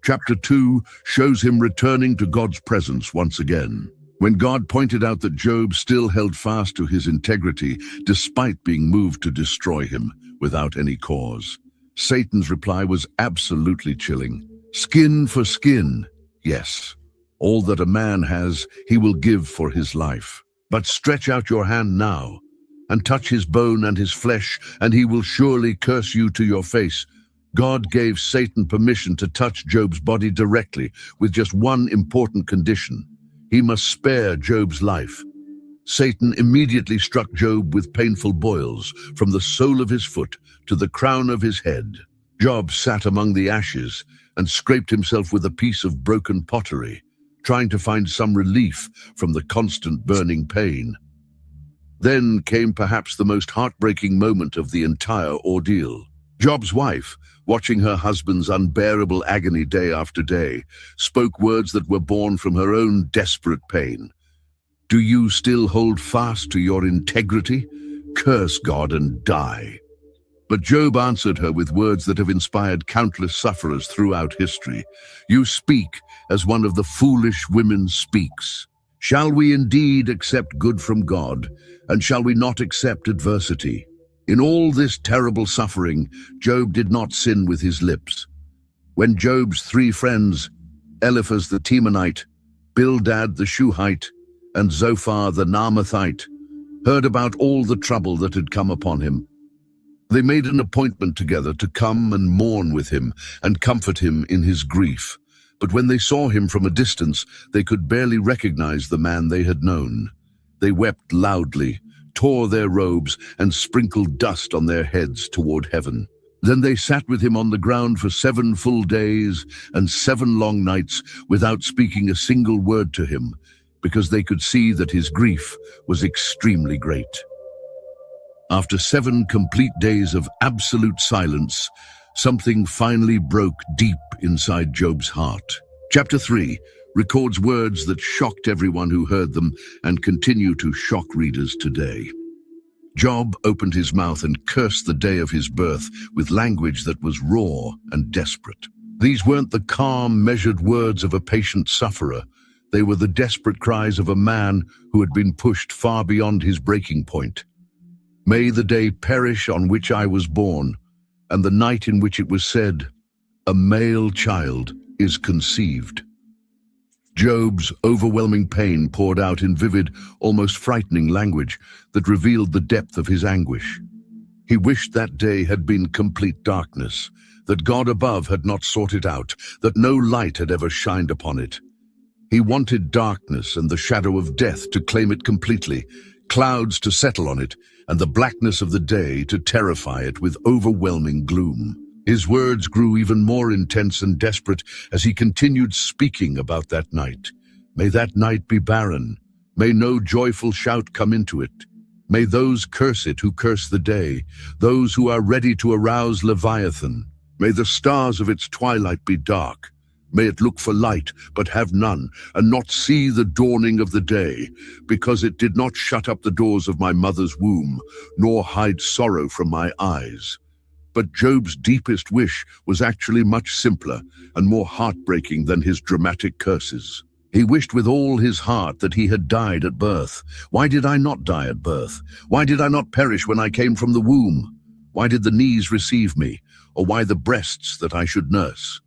Chapter 2 shows him returning to God's presence once again. When God pointed out that Job still held fast to his integrity despite being moved to destroy him without any cause, Satan's reply was absolutely chilling. Skin for skin, yes. All that a man has, he will give for his life. But stretch out your hand now, and touch his bone and his flesh, and he will surely curse you to your face. God gave Satan permission to touch Job's body directly, with just one important condition. He must spare Job's life. Satan immediately struck Job with painful boils, from the sole of his foot to the crown of his head. Job sat among the ashes and scraped himself with a piece of broken pottery, trying to find some relief from the constant burning pain. Then came perhaps the most heartbreaking moment of the entire ordeal. Job's wife, watching her husband's unbearable agony day after day, spoke words that were born from her own desperate pain. "Do you still hold fast to your integrity? Curse God and die." But Job answered her with words that have inspired countless sufferers throughout history. "You speak as one of the foolish women speaks. Shall we indeed accept good from God, and shall we not accept adversity?" In all this terrible suffering, Job did not sin with his lips. When Job's 3 friends, Eliphaz the Temanite, Bildad the Shuhite, and Zophar the Naamathite, heard about all the trouble that had come upon him, they made an appointment together to come and mourn with him and comfort him in his grief. But when they saw him from a distance, they could barely recognize the man they had known. They wept loudly, tore their robes, and sprinkled dust on their heads toward heaven. Then they sat with him on the ground for 7 full days and 7 long nights without speaking a single word to him, because they could see that his grief was extremely great. After 7 complete days of absolute silence, something finally broke deep inside Job's heart. Chapter 3 records words that shocked everyone who heard them and continue to shock readers today. Job opened his mouth and cursed the day of his birth with language that was raw and desperate. These weren't the calm, measured words of a patient sufferer. They were the desperate cries of a man who had been pushed far beyond his breaking point. "May the day perish on which I was born, and the night in which it was said, 'A male child is conceived.'" Job's overwhelming pain poured out in vivid, almost frightening language that revealed the depth of his anguish. He wished that day had been complete darkness, that God above had not sought it out, that no light had ever shined upon it. He wanted darkness and the shadow of death to claim it completely, clouds to settle on it, and the blackness of the day to terrify it with overwhelming gloom. His words grew even more intense and desperate as he continued speaking about that night. May that night be barren. May no joyful shout come into it. May those curse it who curse the day, those who are ready to arouse Leviathan. May the stars of its twilight be dark. May it look for light, but have none, and not see the dawning of the day, because it did not shut up the doors of my mother's womb, nor hide sorrow from my eyes. But Job's deepest wish was actually much simpler and more heartbreaking than his dramatic curses. He wished with all his heart that he had died at birth. Why did I not die at birth? Why did I not perish when I came from the womb? Why did the knees receive me, or why the breasts that I should nurse?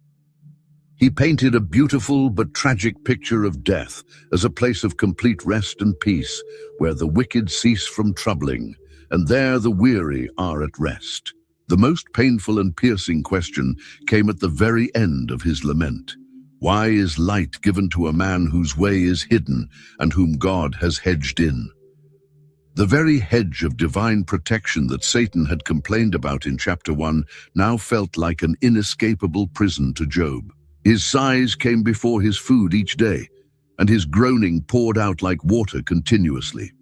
He painted a beautiful but tragic picture of death as a place of complete rest and peace, where the wicked cease from troubling, and there the weary are at rest. The most painful and piercing question came at the very end of his lament. Why is light given to a man whose way is hidden and whom God has hedged in? The very hedge of divine protection that Satan had complained about in chapter 1 now felt like an inescapable prison to Job. His sighs came before his food each day, and his groaning poured out like water continuously.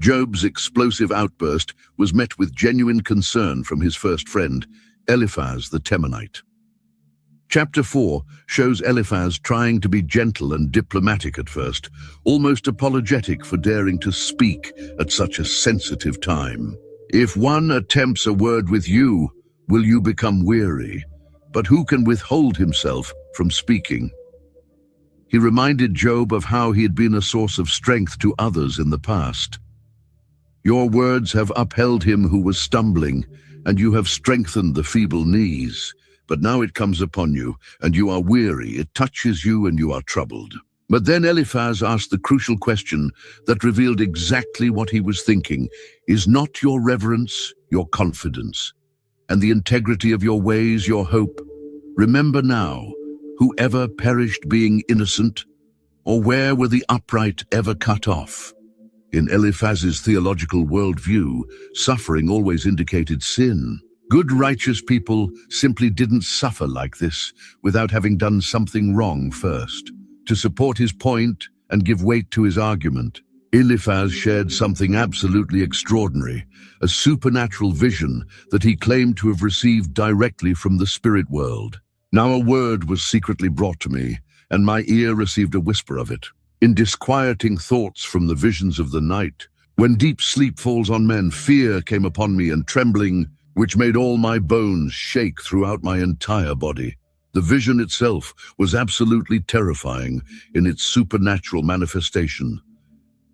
Job's explosive outburst was met with genuine concern from his first friend, Eliphaz the Temanite. Chapter 4 shows Eliphaz trying to be gentle and diplomatic at first, almost apologetic for daring to speak at such a sensitive time. If one attempts a word with you, will you become weary? But who can withhold himself from speaking? He reminded Job of how he had been a source of strength to others in the past. Your words have upheld him who was stumbling, and you have strengthened the feeble knees. But now it comes upon you, and you are weary, it touches you, and you are troubled. But then Eliphaz asked the crucial question that revealed exactly what he was thinking. Is not your reverence your confidence, and the integrity of your ways your hope? Remember now, whoever perished being innocent, or where were the upright ever cut off? In Eliphaz's theological worldview, suffering always indicated sin. Good, righteous people simply didn't suffer like this without having done something wrong first. To support his point and give weight to his argument, Eliphaz shared something absolutely extraordinary, a supernatural vision that he claimed to have received directly from the spirit world. Now a word was secretly brought to me, and my ear received a whisper of it. In disquieting thoughts from the visions of the night, when deep sleep falls on men, fear came upon me and trembling, which made all my bones shake throughout my entire body. The vision itself was absolutely terrifying in its supernatural manifestation.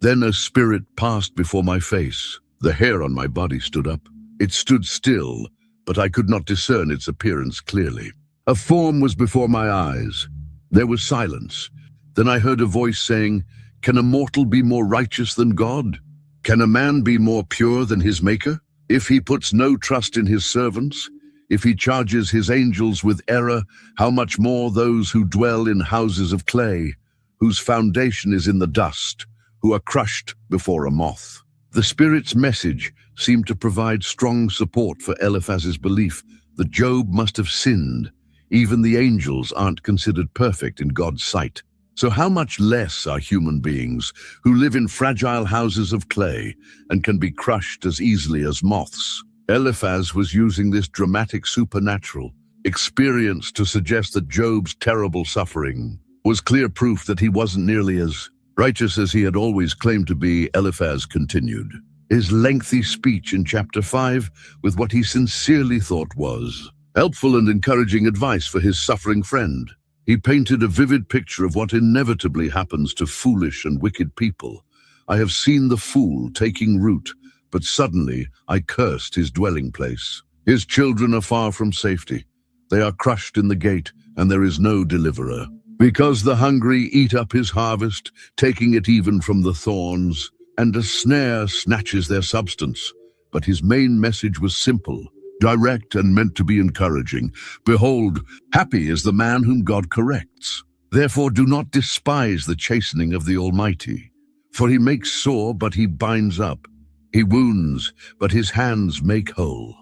Then a spirit passed before my face. The hair on my body stood up. It stood still, but I could not discern its appearance clearly. A form was before my eyes. There was silence. Then I heard a voice saying, "Can a mortal be more righteous than God? Can a man be more pure than his Maker? If he puts no trust in his servants, if he charges his angels with error, how much more those who dwell in houses of clay, whose foundation is in the dust, who are crushed before a moth?" The Spirit's message seemed to provide strong support for Eliphaz's belief that Job must have sinned. Even the angels aren't considered perfect in God's sight. So how much less are human beings who live in fragile houses of clay and can be crushed as easily as moths? Eliphaz was using this dramatic supernatural experience to suggest that Job's terrible suffering was clear proof that he wasn't nearly as righteous as he had always claimed to be. Eliphaz continued his lengthy speech in chapter 5 with what he sincerely thought was helpful and encouraging advice for his suffering friend. He painted a vivid picture of what inevitably happens to foolish and wicked people. I have seen the fool taking root, but suddenly I cursed his dwelling place. His children are far from safety. They are crushed in the gate, and there is no deliverer. Because the hungry eat up his harvest, taking it even from the thorns, and a snare snatches their substance. But his main message was simple, direct, and meant to be encouraging. Behold, happy is the man whom God corrects. Therefore do not despise the chastening of the Almighty. For he makes sore, but he binds up. He wounds, but his hands make whole.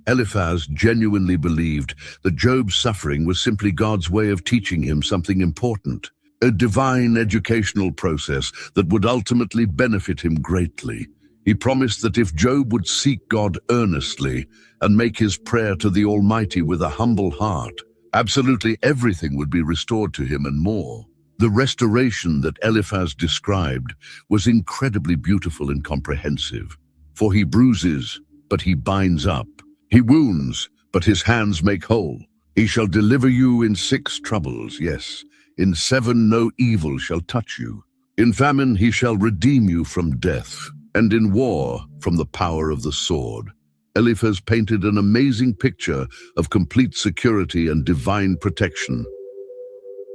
Eliphaz genuinely believed that Job's suffering was simply God's way of teaching him something important, a divine educational process that would ultimately benefit him greatly. He promised that if Job would seek God earnestly and make his prayer to the Almighty with a humble heart, absolutely everything would be restored to him and more. The restoration that Eliphaz described was incredibly beautiful and comprehensive. For he bruises, but he binds up. He wounds, but his hands make whole. He shall deliver you in 6 troubles, yes. In 7 no evil shall touch you. In famine he shall redeem you from death, and in war from the power of the sword. Eliphaz painted an amazing picture of complete security and divine protection.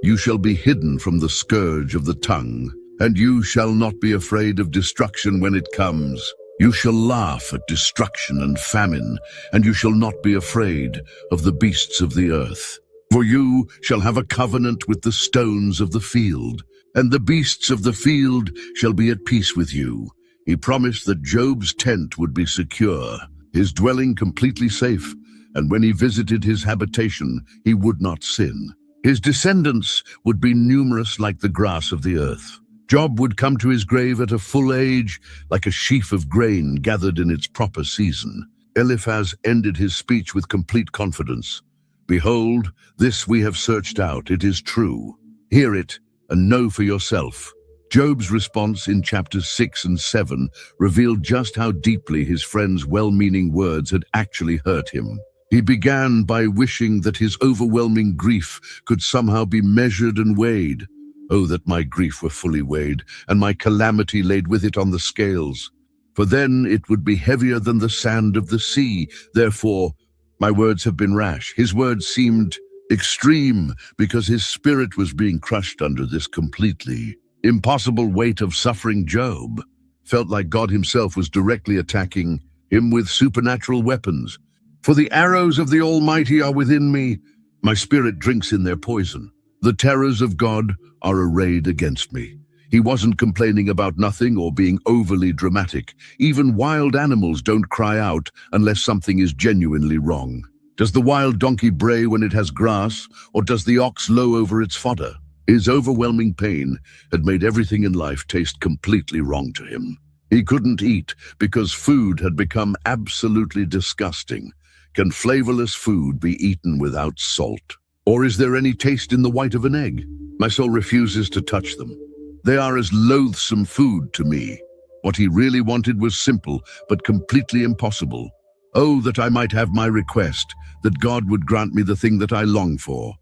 You shall be hidden from the scourge of the tongue, and you shall not be afraid of destruction when it comes. You shall laugh at destruction and famine, and you shall not be afraid of the beasts of the earth. For you shall have a covenant with the stones of the field, and the beasts of the field shall be at peace with you. He promised that Job's tent would be secure, his dwelling completely safe, and when he visited his habitation, he would not sin. His descendants would be numerous like the grass of the earth. Job would come to his grave at a full age, like a sheaf of grain gathered in its proper season. Eliphaz ended his speech with complete confidence. Behold, this we have searched out, it is true. Hear it, and know for yourself. Job's response in chapters 6 and 7 revealed just how deeply his friend's well-meaning words had actually hurt him. He began by wishing that his overwhelming grief could somehow be measured and weighed. Oh, that my grief were fully weighed, and my calamity laid with it on the scales. For then it would be heavier than the sand of the sea. Therefore, my words have been rash. His words seemed extreme because his spirit was being crushed under this completely impossible weight of suffering. Job felt like God himself was directly attacking him with supernatural weapons. For the arrows of the Almighty are within me. My spirit drinks in their poison. The terrors of God are arrayed against me. He wasn't complaining about nothing or being overly dramatic. Even wild animals don't cry out unless something is genuinely wrong. Does the wild donkey bray when it has grass, or does the ox low over its fodder? His overwhelming pain had made everything in life taste completely wrong to him. He couldn't eat because food had become absolutely disgusting. Can flavorless food be eaten without salt? Or is there any taste in the white of an egg? My soul refuses to touch them. They are as loathsome food to me. What he really wanted was simple, but completely impossible. Oh, that I might have my request, that God would grant me the thing that I long for,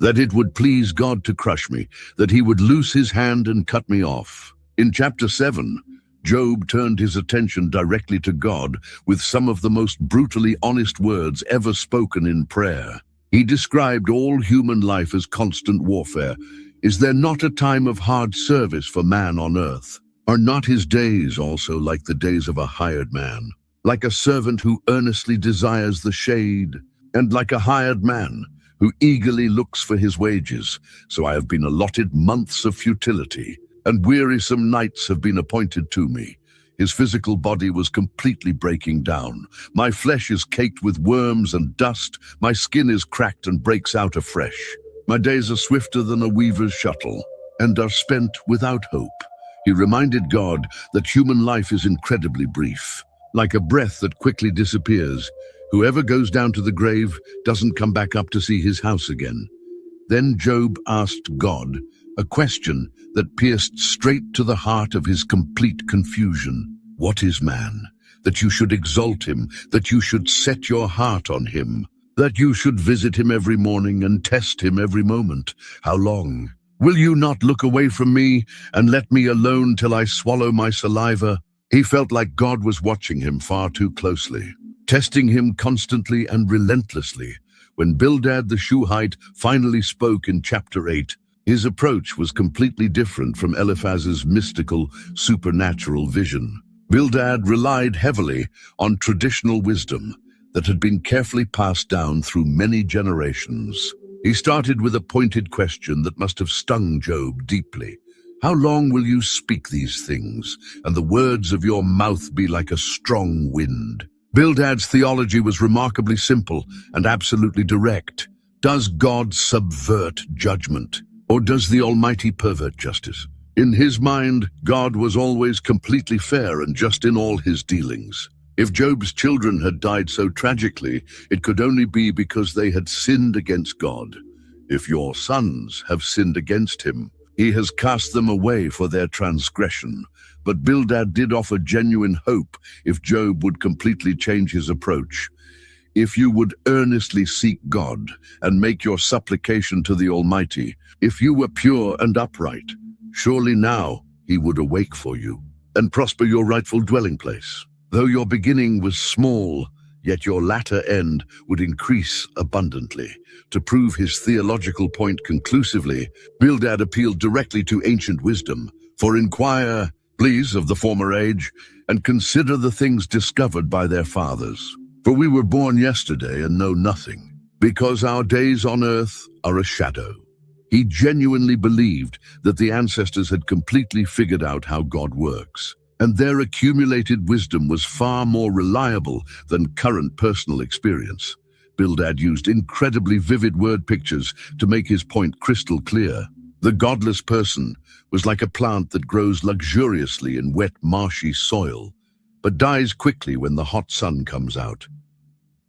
that it would please God to crush me, that he would loose his hand and cut me off. In chapter 7, Job turned his attention directly to God with some of the most brutally honest words ever spoken in prayer. He described all human life as constant warfare. Is there not a time of hard service for man on earth? Are not his days also like the days of a hired man? Like a servant who earnestly desires the shade, and like a hired man who eagerly looks for his wages. So I have been allotted months of futility, and wearisome nights have been appointed to me. His physical body was completely breaking down. My flesh is caked with worms and dust. My skin is cracked and breaks out afresh. My days are swifter than a weaver's shuttle, and are spent without hope. He reminded God that human life is incredibly brief, like a breath that quickly disappears. Whoever goes down to the grave doesn't come back up to see his house again. Then Job asked God a question that pierced straight to the heart of his complete confusion. What is man, that you should exalt him, that you should set your heart on him, that you should visit him every morning and test him every moment? How long? Will you not look away from me and let me alone till I swallow my saliva? He felt like God was watching him far too closely, testing him constantly and relentlessly. When Bildad the Shuhite finally spoke in chapter 8, his approach was completely different from Eliphaz's mystical, supernatural vision. Bildad relied heavily on traditional wisdom that had been carefully passed down through many generations. He started with a pointed question that must have stung Job deeply. How long will you speak these things, and the words of your mouth be like a strong wind? Bildad's theology was remarkably simple and absolutely direct. Does God subvert judgment, or does the Almighty pervert justice? In his mind, God was always completely fair and just in all his dealings. If Job's children had died so tragically, it could only be because they had sinned against God. If your sons have sinned against him, he has cast them away for their transgression. But Bildad did offer genuine hope if Job would completely change his approach. If you would earnestly seek God and make your supplication to the Almighty, if you were pure and upright, surely now he would awake for you and prosper your rightful dwelling place. Though your beginning was small, yet your latter end would increase abundantly. To prove his theological point conclusively, Bildad appealed directly to ancient wisdom. For inquire, please, of the former age, and consider the things discovered by their fathers. For we were born yesterday and know nothing, because our days on earth are a shadow. He genuinely believed that the ancestors had completely figured out how God works, and their accumulated wisdom was far more reliable than current personal experience. Bildad used incredibly vivid word pictures to make his point crystal clear. The godless person was like a plant that grows luxuriously in wet, marshy soil, but dies quickly when the hot sun comes out.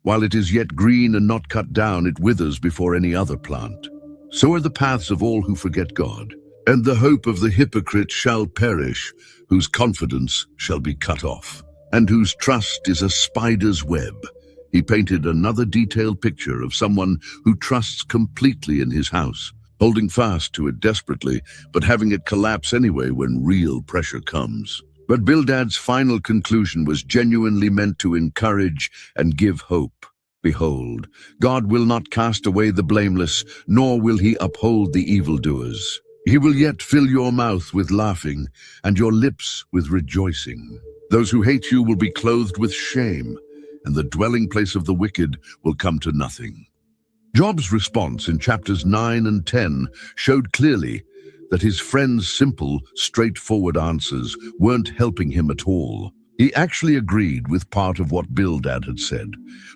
While it is yet green and not cut down, it withers before any other plant. So are the paths of all who forget God, and the hope of the hypocrite shall perish, whose confidence shall be cut off, and whose trust is a spider's web. He painted another detailed picture of someone who trusts completely in his house, holding fast to it desperately, but having it collapse anyway when real pressure comes. But Bildad's final conclusion was genuinely meant to encourage and give hope. Behold, God will not cast away the blameless, nor will he uphold the evildoers. He will yet fill your mouth with laughing, and your lips with rejoicing. Those who hate you will be clothed with shame, and the dwelling place of the wicked will come to nothing. Job's response in chapters 9 and 10 showed clearly that his friend's simple, straightforward answers weren't helping him at all. He actually agreed with part of what Bildad had said.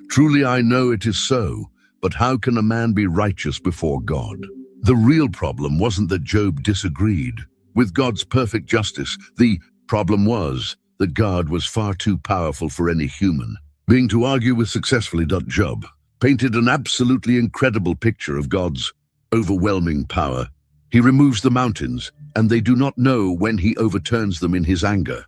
Truly I know it is so, but how can a man be righteous before God? The real problem wasn't that Job disagreed with God's perfect justice. The problem was that God was far too powerful for any human being to argue with successfully. Job painted an absolutely incredible picture of God's overwhelming power. He removes the mountains, and they do not know when he overturns them in his anger.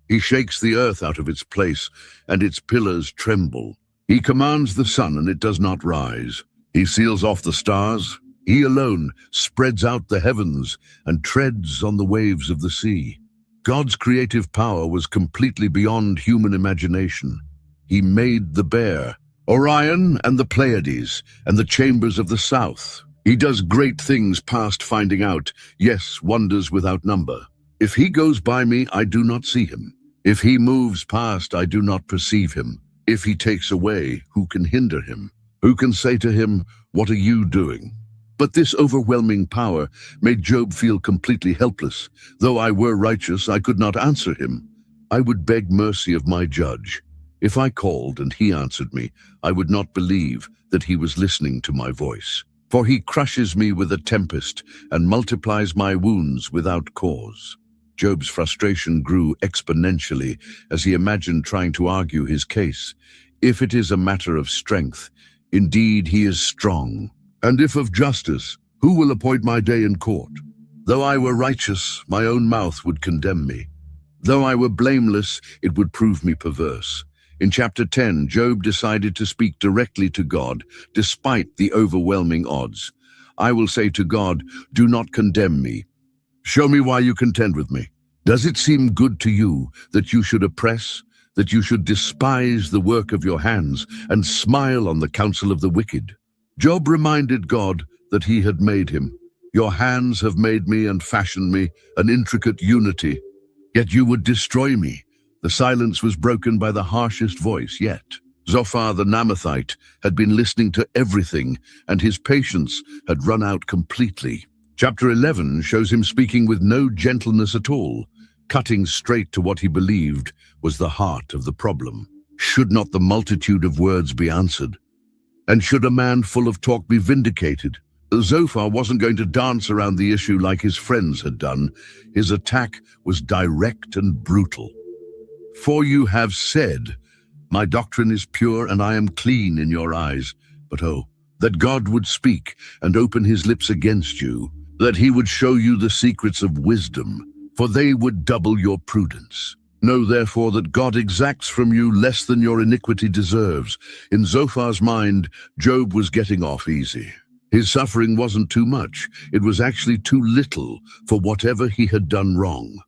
He shakes the earth out of its place, and its pillars tremble. He commands the sun, and it does not rise. He seals off the stars. He alone spreads out the heavens and treads on the waves of the sea. God's creative power was completely beyond human imagination. He made the bear, Orion and the Pleiades, and the chambers of the south. He does great things past finding out, yes, wonders without number. If he goes by me, I do not see him. If he moves past, I do not perceive him. If he takes away, who can hinder him? Who can say to him, what are you doing? But this overwhelming power made Job feel completely helpless. Though I were righteous, I could not answer him. I would beg mercy of my judge. If I called and he answered me, I would not believe that he was listening to my voice. For he crushes me with a tempest and multiplies my wounds without cause. Job's frustration grew exponentially as he imagined trying to argue his case. If it is a matter of strength, indeed he is strong. And if of justice, who will appoint my day in court? Though I were righteous, my own mouth would condemn me. Though I were blameless, it would prove me perverse. In chapter 10, Job decided to speak directly to God, despite the overwhelming odds. I will say to God, do not condemn me. Show me why you contend with me. Does it seem good to you that you should oppress, that you should despise the work of your hands and smile on the counsel of the wicked? Job reminded God that he had made him. Your hands have made me and fashioned me, an intricate unity. Yet you would destroy me. The silence was broken by the harshest voice yet. Zophar the Naamathite had been listening to everything, and his patience had run out completely. Chapter 11 shows him speaking with no gentleness at all, cutting straight to what he believed was the heart of the problem. Should not the multitude of words be answered? And should a man full of talk be vindicated? Zophar wasn't going to dance around the issue like his friends had done. His attack was direct and brutal. For you have said, my doctrine is pure and I am clean in your eyes. But oh, that God would speak and open his lips against you, that he would show you the secrets of wisdom, for they would double your prudence. Know therefore that God exacts from you less than your iniquity deserves. In Zophar's mind, Job was getting off easy. His suffering wasn't too much. It was actually too little for whatever he had done wrong.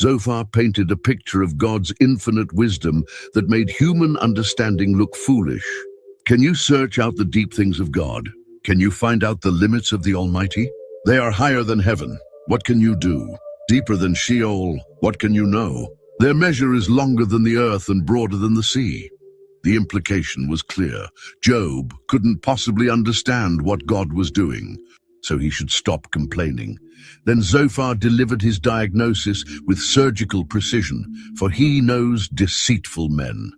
Zophar painted a picture of God's infinite wisdom that made human understanding look foolish. Can you search out the deep things of God? Can you find out the limits of the Almighty? They are higher than heaven. What can you do? Deeper than Sheol. What can you know? Their measure is longer than the earth and broader than the sea. The implication was clear. Job couldn't possibly understand what God was doing, so he should stop complaining. Then Zophar delivered his diagnosis with surgical precision, for he knows deceitful men.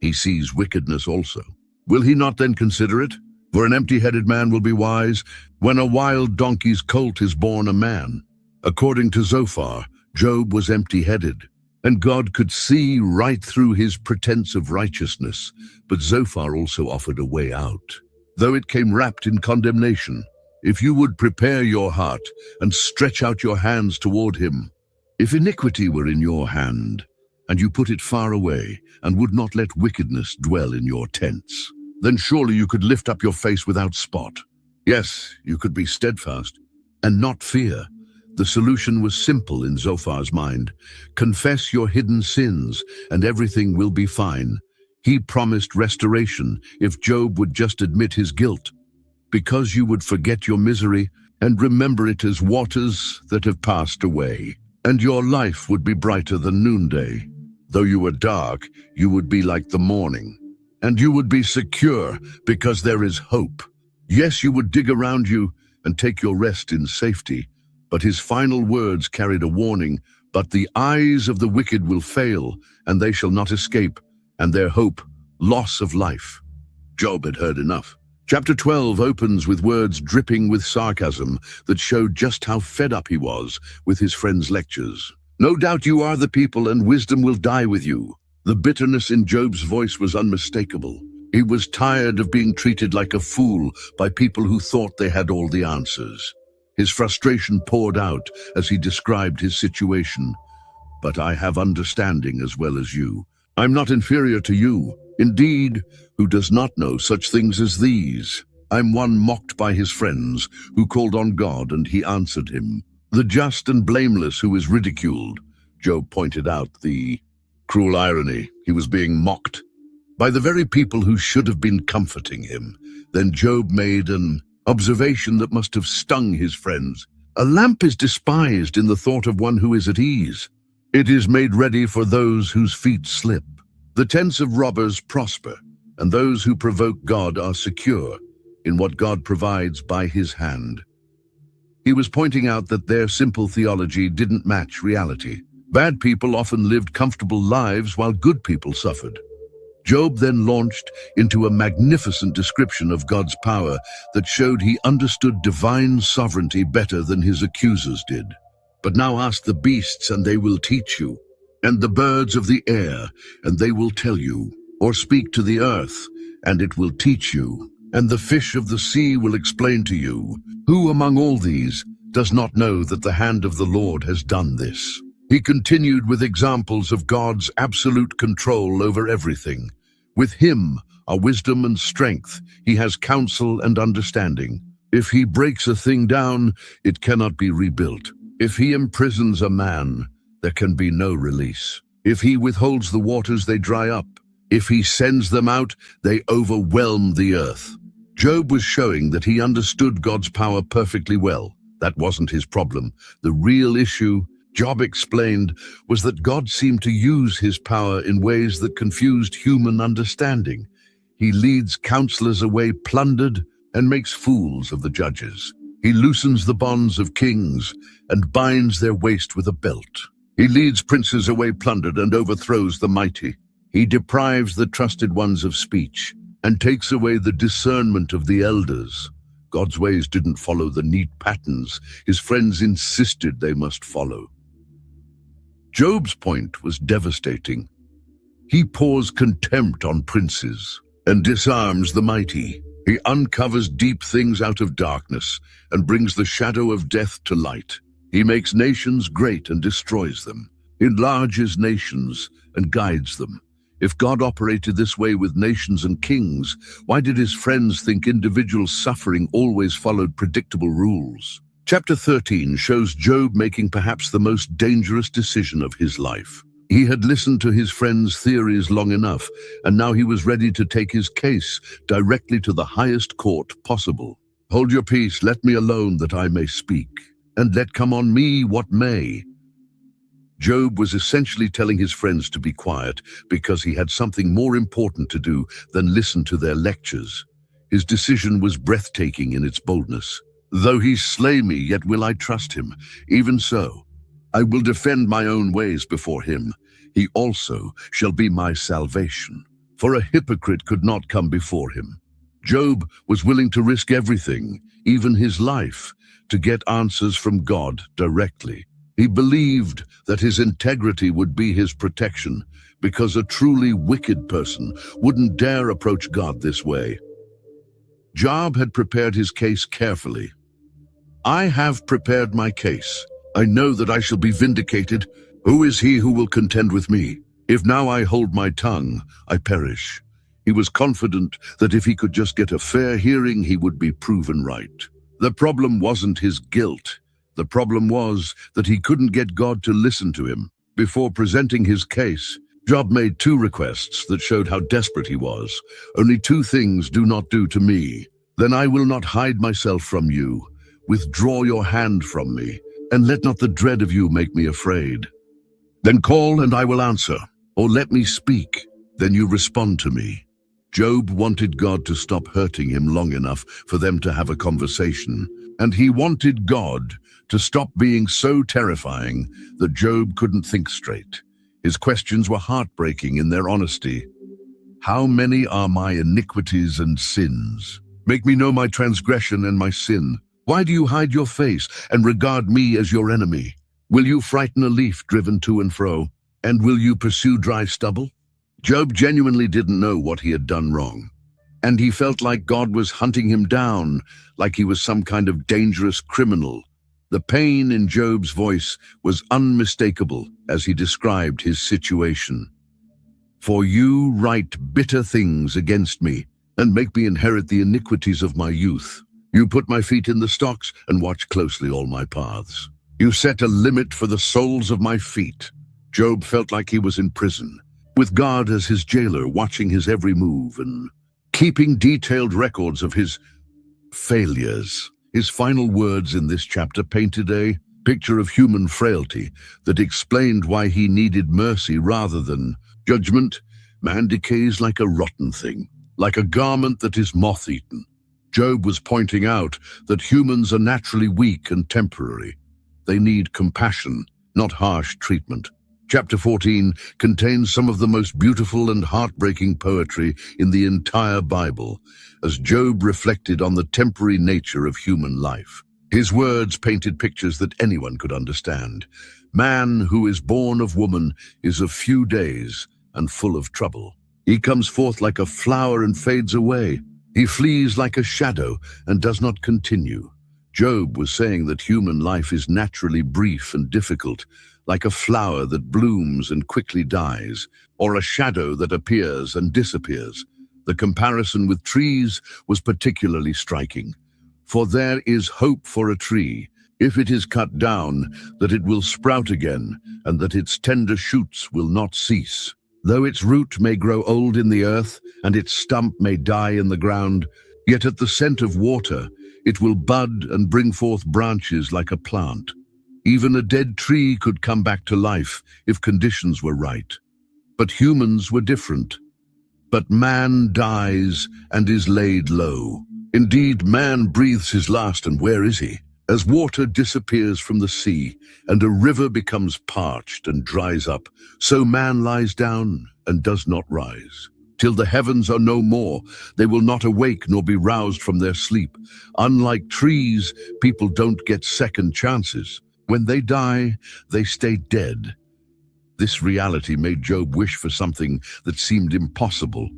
He sees wickedness also. Will he not then consider it? For an empty-headed man will be wise, when a wild donkey's colt is born a man. According to Zophar, Job was empty-headed, and God could see right through his pretense of righteousness. But Zophar also offered a way out, though it came wrapped in condemnation. If you would prepare your heart and stretch out your hands toward him, if iniquity were in your hand, and you put it far away, and would not let wickedness dwell in your tents, then surely you could lift up your face without spot. Yes, you could be steadfast and not fear. The solution was simple in Zophar's mind. Confess your hidden sins, and everything will be fine. He promised restoration if Job would just admit his guilt, because you would forget your misery and remember it as waters that have passed away, and your life would be brighter than noonday. Though you were dark, you would be like the morning, and you would be secure because there is hope. Yes, you would dig around you and take your rest in safety, but his final words carried a warning. But the eyes of the wicked will fail, and they shall not escape, and their hope, loss of life. Job had heard enough. Chapter 12 opens with words dripping with sarcasm that showed just how fed up he was with his friend's lectures. No doubt you are the people, and wisdom will die with you. The bitterness in Job's voice was unmistakable. He was tired of being treated like a fool by people who thought they had all the answers. His frustration poured out as he described his situation. But I have understanding as well as you. I'm not inferior to you. Indeed, who does not know such things as these? I'm one mocked by his friends, who called on God and he answered him. The just and blameless who is ridiculed. Job pointed out the cruel irony. He was being mocked by the very people who should have been comforting him. Then Job made an observation that must have stung his friends. A lamp is despised in the thought of one who is at ease. It is made ready for those whose feet slip. The tents of robbers prosper, and those who provoke God are secure in what God provides by his hand. He was pointing out that their simple theology didn't match reality. Bad people often lived comfortable lives while good people suffered. Job then launched into a magnificent description of God's power that showed he understood divine sovereignty better than his accusers did. But now ask the beasts, and they will teach you, and the birds of the air, and they will tell you, or speak to the earth, and it will teach you, and the fish of the sea will explain to you. Who among all these does not know that the hand of the Lord has done this? He continued with examples of God's absolute control over everything. With him are wisdom and strength. He has counsel and understanding. If he breaks a thing down, it cannot be rebuilt. If he imprisons a man, there can be no release. If he withholds the waters, they dry up. If he sends them out, they overwhelm the earth. Job was showing that he understood God's power perfectly well. That wasn't his problem. The real issue, Job explained, was that God seemed to use his power in ways that confused human understanding. He leads counselors away plundered and makes fools of the judges. He loosens the bonds of kings and binds their waist with a belt. He leads princes away plundered and overthrows the mighty. He deprives the trusted ones of speech and takes away the discernment of the elders. God's ways didn't follow the neat patterns his friends insisted they must follow. Job's point was devastating. He pours contempt on princes and disarms the mighty. He uncovers deep things out of darkness and brings the shadow of death to light. He makes nations great and destroys them, enlarges nations and guides them. If God operated this way with nations and kings, why did his friends think individual suffering always followed predictable rules? Chapter 13 shows Job making perhaps the most dangerous decision of his life. He had listened to his friends' theories long enough, and now he was ready to take his case directly to the highest court possible. Hold your peace, let me alone that I may speak, and let come on me what may. Job was essentially telling his friends to be quiet because he had something more important to do than listen to their lectures. His decision was breathtaking in its boldness. Though he slay me, yet will I trust him. Even so, I will defend my own ways before him. He also shall be my salvation. For a hypocrite could not come before him. Job was willing to risk everything, even his life, to get answers from God directly. He believed that his integrity would be his protection, because a truly wicked person wouldn't dare approach God this way. Job had prepared his case carefully. I have prepared my case. I know that I shall be vindicated. Who is he who will contend with me? If now I hold my tongue, I perish. He was confident that if he could just get a fair hearing, he would be proven right. The problem wasn't his guilt. The problem was that he couldn't get God to listen to him. Before presenting his case, Job made 2 requests that showed how desperate he was. Only 2 things do not do to me. Then I will not hide myself from you. Withdraw your hand from me, and let not the dread of you make me afraid. Then call, and I will answer, or let me speak, then you respond to me. Job wanted God to stop hurting him long enough for them to have a conversation, and he wanted God to stop being so terrifying that Job couldn't think straight. His questions were heartbreaking in their honesty. How many are my iniquities and sins? Make me know my transgression and my sin. Why do you hide your face and regard me as your enemy? Will you frighten a leaf driven to and fro? And will you pursue dry stubble? Job genuinely didn't know what he had done wrong. And he felt like God was hunting him down, like he was some kind of dangerous criminal. The pain in Job's voice was unmistakable as he described his situation. For you write bitter things against me, and make me inherit the iniquities of my youth. You put my feet in the stocks and watch closely all my paths. You set a limit for the soles of my feet. Job felt like he was in prison, with God as his jailer watching his every move and keeping detailed records of his failures. His final words in this chapter painted a picture of human frailty that explained why he needed mercy rather than judgment. Man decays like a rotten thing, like a garment that is moth-eaten. Job was pointing out that humans are naturally weak and temporary. They need compassion, not harsh treatment. Chapter 14 contains some of the most beautiful and heartbreaking poetry in the entire Bible, as Job reflected on the temporary nature of human life. His words painted pictures that anyone could understand. Man who is born of woman is of few days and full of trouble. He comes forth like a flower and fades away. He flees like a shadow and does not continue. Job was saying that human life is naturally brief and difficult, like a flower that blooms and quickly dies, or a shadow that appears and disappears. The comparison with trees was particularly striking. For there is hope for a tree, if it is cut down, that it will sprout again, and that its tender shoots will not cease. Though its root may grow old in the earth, and its stump may die in the ground, yet at the scent of water it will bud and bring forth branches like a plant. Even a dead tree could come back to life if conditions were right. But humans were different. But man dies and is laid low. Indeed, man breathes his last, and where is he? As water disappears from the sea, and a river becomes parched and dries up, so man lies down and does not rise. Till the heavens are no more, they will not awake nor be roused from their sleep. Unlike trees, people don't get second chances. When they die, they stay dead. This reality made Job wish for something that seemed impossible.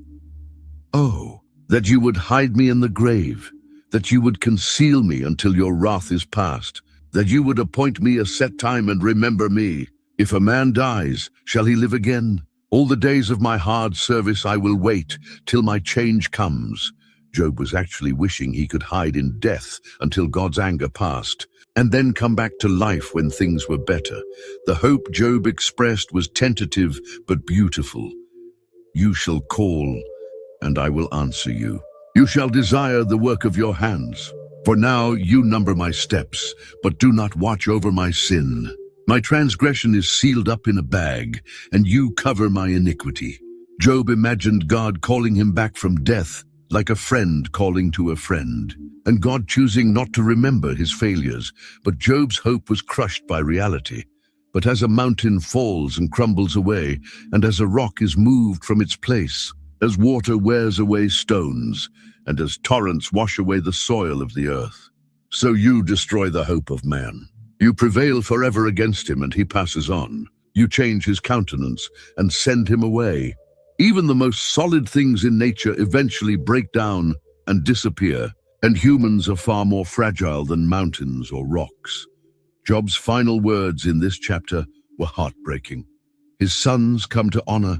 Oh, that you would hide me in the grave, that you would conceal me until your wrath is past, that you would appoint me a set time and remember me. If a man dies, shall he live again? All the days of my hard service I will wait till my change comes. Job was actually wishing he could hide in death until God's anger passed, and then come back to life when things were better. The hope Job expressed was tentative but beautiful. You shall call, and I will answer you. You shall desire the work of your hands. For now you number my steps, but do not watch over my sin. My transgression is sealed up in a bag, and you cover my iniquity. Job imagined God calling him back from death, like a friend calling to a friend, and God choosing not to remember his failures. But Job's hope was crushed by reality. But as a mountain falls and crumbles away, and as a rock is moved from its place, as water wears away stones, and as torrents wash away the soil of the earth, so you destroy the hope of man. You prevail forever against him, and he passes on. You change his countenance and send him away. Even the most solid things in nature eventually break down and disappear, and humans are far more fragile than mountains or rocks. Job's final words in this chapter were heartbreaking. His sons come to honor,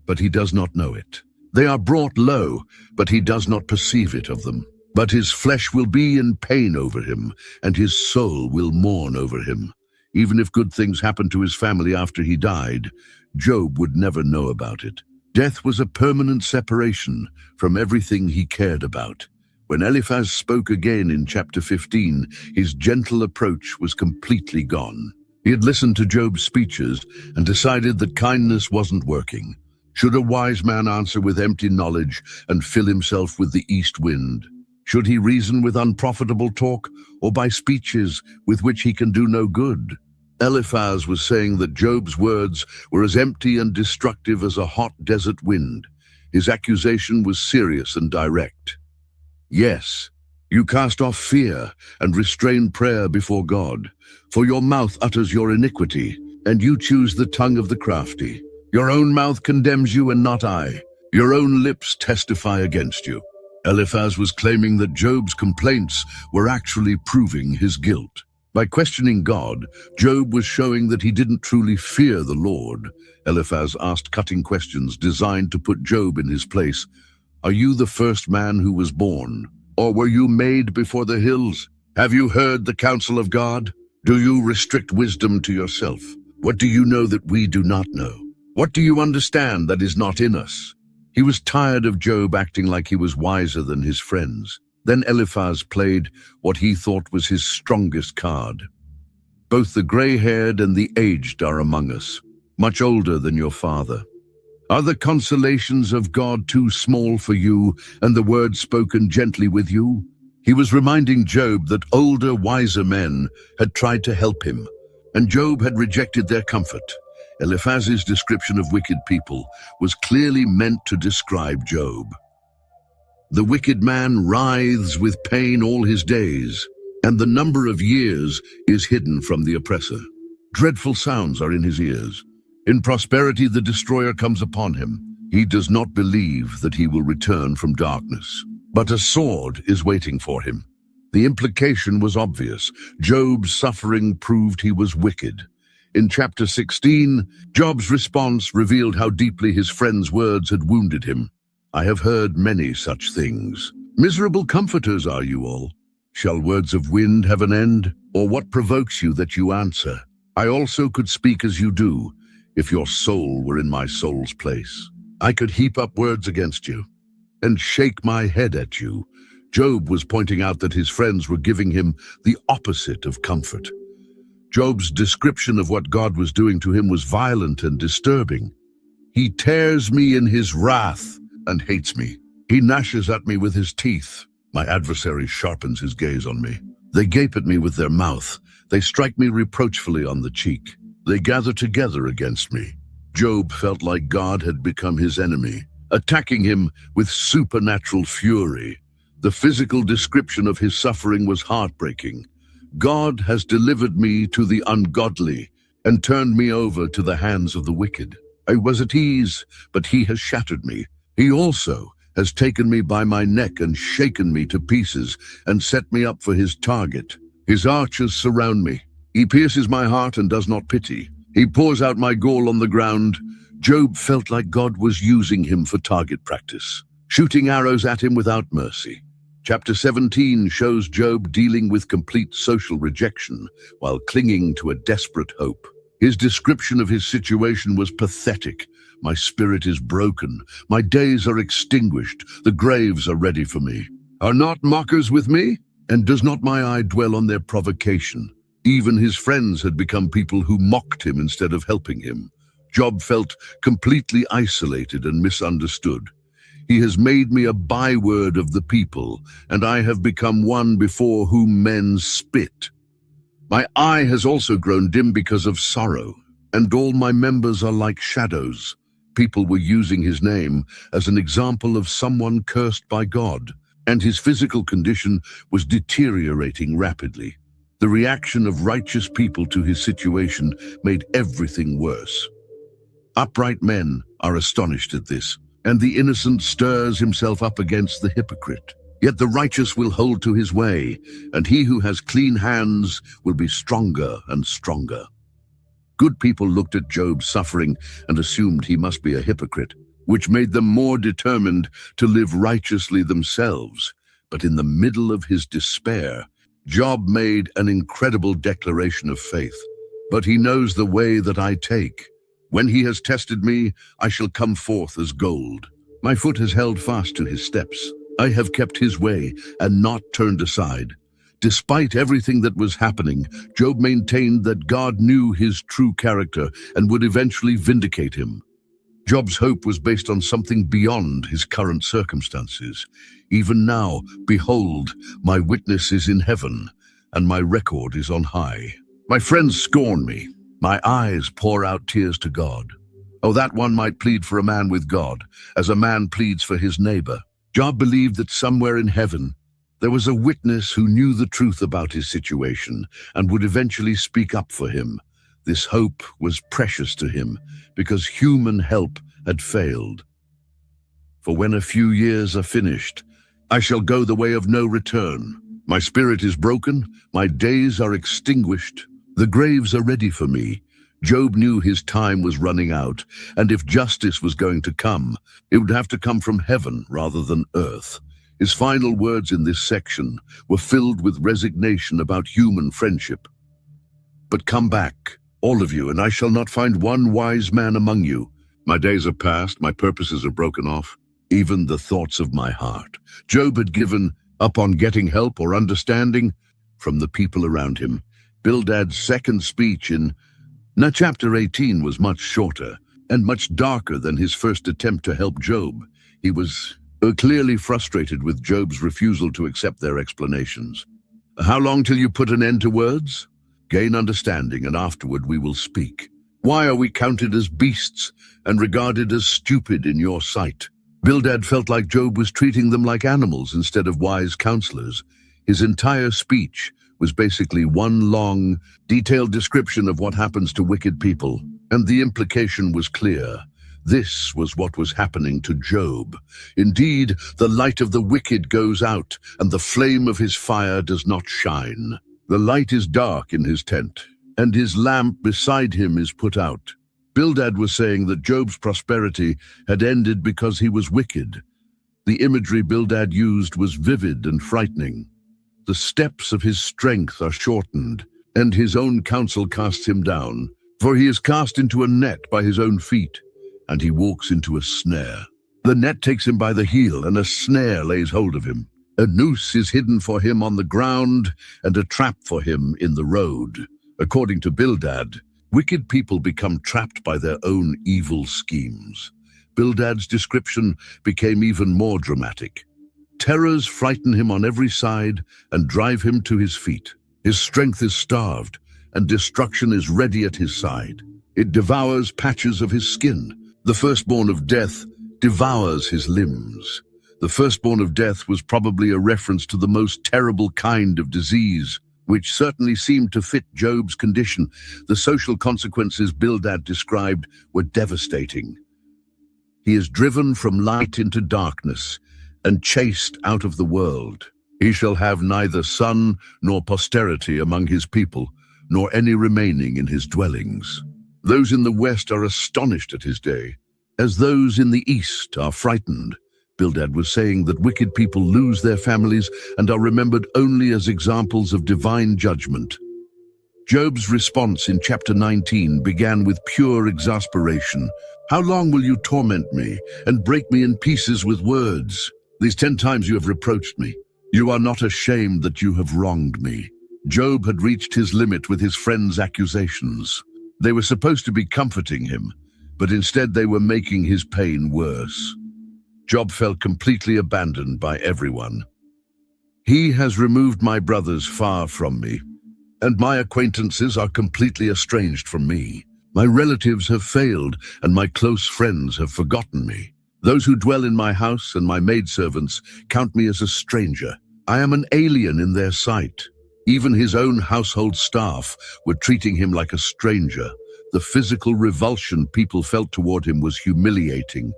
but he does not know it. They are brought low, but he does not perceive it of them. But his flesh will be in pain over him, and his soul will mourn over him. Even if good things happened to his family after he died, Job would never know about it. Death was a permanent separation from everything he cared about. When Eliphaz spoke again in chapter 15, his gentle approach was completely gone. He had listened to Job's speeches and decided that kindness wasn't working. Should a wise man answer with empty knowledge and fill himself with the east wind? Should he reason with unprofitable talk, or by speeches with which he can do no good? Eliphaz was saying that Job's words were as empty and destructive as a hot desert wind. His accusation was serious and direct. Yes, you cast off fear and restrain prayer before God, for your mouth utters your iniquity, and you choose the tongue of the crafty. Your own mouth condemns you and not I. Your own lips testify against you. Eliphaz was claiming that Job's complaints were actually proving his guilt. By questioning God, Job was showing that he didn't truly fear the Lord. Eliphaz asked cutting questions designed to put Job in his place. Are you the first man who was born? Or were you made before the hills? Have you heard the counsel of God? Do you restrict wisdom to yourself? What do you know that we do not know? What do you understand that is not in us? He was tired of Job acting like he was wiser than his friends. Then Eliphaz played what he thought was his strongest card. Both the gray-haired and the aged are among us, much older than your father. Are the consolations of God too small for you, and the words spoken gently with you? He was reminding Job that older, wiser men had tried to help him, and Job had rejected their comfort. Eliphaz's description of wicked people was clearly meant to describe Job. The wicked man writhes with pain all his days, and the number of years is hidden from the oppressor. Dreadful sounds are in his ears. In prosperity the destroyer comes upon him. He does not believe that he will return from darkness, but a sword is waiting for him. The implication was obvious. Job's suffering proved he was wicked. In chapter 16, Job's response revealed how deeply his friends' words had wounded him. I have heard many such things. Miserable comforters are you all. Shall words of wind have an end? Or what provokes you that you answer? I also could speak as you do, if your soul were in my soul's place. I could heap up words against you and shake my head at you. Job was pointing out that his friends were giving him the opposite of comfort. Job's description of what God was doing to him was violent and disturbing. He tears me in his wrath and hates me. He gnashes at me with his teeth. My adversary sharpens his gaze on me. They gape at me with their mouth. They strike me reproachfully on the cheek. They gather together against me. Job felt like God had become his enemy, attacking him with supernatural fury. The physical description of his suffering was heartbreaking. God has delivered me to the ungodly and turned me over to the hands of the wicked. I was at ease, but he has shattered me. He also has taken me by my neck and shaken me to pieces and set me up for his target. His archers surround me. He pierces my heart and does not pity. He pours out my gall on the ground. Job felt like God was using him for target practice, shooting arrows at him without mercy. Chapter 17 shows Job dealing with complete social rejection while clinging to a desperate hope. His description of his situation was pathetic. My spirit is broken. My days are extinguished. The graves are ready for me. Are not mockers with me? And does not my eye dwell on their provocation? Even his friends had become people who mocked him instead of helping him. Job felt completely isolated and misunderstood. He has made me a byword of the people, and I have become one before whom men spit. My eye has also grown dim because of sorrow, and all my members are like shadows. People were using his name as an example of someone cursed by God, and his physical condition was deteriorating rapidly. The reaction of righteous people to his situation made everything worse. Upright men are astonished at this, and the innocent stirs himself up against the hypocrite. Yet the righteous will hold to his way, and he who has clean hands will be stronger and stronger. Good people looked at Job's suffering and assumed he must be a hypocrite, which made them more determined to live righteously themselves. But in the middle of his despair, Job made an incredible declaration of faith. But he knows the way that I take. When he has tested me, I shall come forth as gold. My foot has held fast to his steps. I have kept his way and not turned aside. Despite everything that was happening, Job maintained that God knew his true character and would eventually vindicate him. Job's hope was based on something beyond his current circumstances. Even now, behold, my witness is in heaven, and my record is on high. My friends scorn me. My eyes pour out tears to God. Oh, that one might plead for a man with God, as a man pleads for his neighbor. Job believed that somewhere in heaven, there was a witness who knew the truth about his situation and would eventually speak up for him. This hope was precious to him because human help had failed. For when a few years are finished, I shall go the way of no return. My spirit is broken, my days are extinguished. The graves are ready for me. Job knew his time was running out, and if justice was going to come, it would have to come from heaven rather than earth. His final words in this section were filled with resignation about human friendship. But come back, all of you, and I shall not find one wise man among you. My days are past, my purposes are broken off, even the thoughts of my heart. Job had given up on getting help or understanding from the people around him. Bildad's second speech in chapter 18 was much shorter and much darker than his first attempt to help Job. He was clearly frustrated with Job's refusal to accept their explanations. How long till you put an end to words? Gain understanding, and afterward we will speak. Why are we counted as beasts and regarded as stupid in your sight? Bildad felt like Job was treating them like animals instead of wise counselors. His entire speech was basically one long, detailed description of what happens to wicked people, and the implication was clear. This was what was happening to Job. Indeed, the light of the wicked goes out, and the flame of his fire does not shine. The light is dark in his tent, and his lamp beside him is put out. Bildad was saying that Job's prosperity had ended because he was wicked. The imagery Bildad used was vivid and frightening. The steps of his strength are shortened, and his own counsel casts him down, for he is cast into a net by his own feet, and he walks into a snare. The net takes him by the heel, and a snare lays hold of him. A noose is hidden for him on the ground, and a trap for him in the road. According to Bildad, wicked people become trapped by their own evil schemes. Bildad's description became even more dramatic. Terrors frighten him on every side and drive him to his feet. His strength is starved, and destruction is ready at his side. It devours patches of his skin. The firstborn of death devours his limbs. The firstborn of death was probably a reference to the most terrible kind of disease, which certainly seemed to fit Job's condition. The social consequences Bildad described were devastating. He is driven from light into darkness and chased out of the world. He shall have neither son nor posterity among his people, nor any remaining in his dwellings. Those in the west are astonished at his day, as those in the east are frightened. Bildad was saying that wicked people lose their families and are remembered only as examples of divine judgment. Job's response in chapter 19 began with pure exasperation. How long will you torment me and break me in pieces with words? These 10 times you have reproached me. You are not ashamed that you have wronged me. Job had reached his limit with his friends' accusations. They were supposed to be comforting him, but instead they were making his pain worse. Job felt completely abandoned by everyone. He has removed my brothers far from me, and my acquaintances are completely estranged from me. My relatives have failed, and my close friends have forgotten me. Those who dwell in my house and my maidservants count me as a stranger. I am an alien in their sight. Even his own household staff were treating him like a stranger. The physical revulsion people felt toward him was humiliating.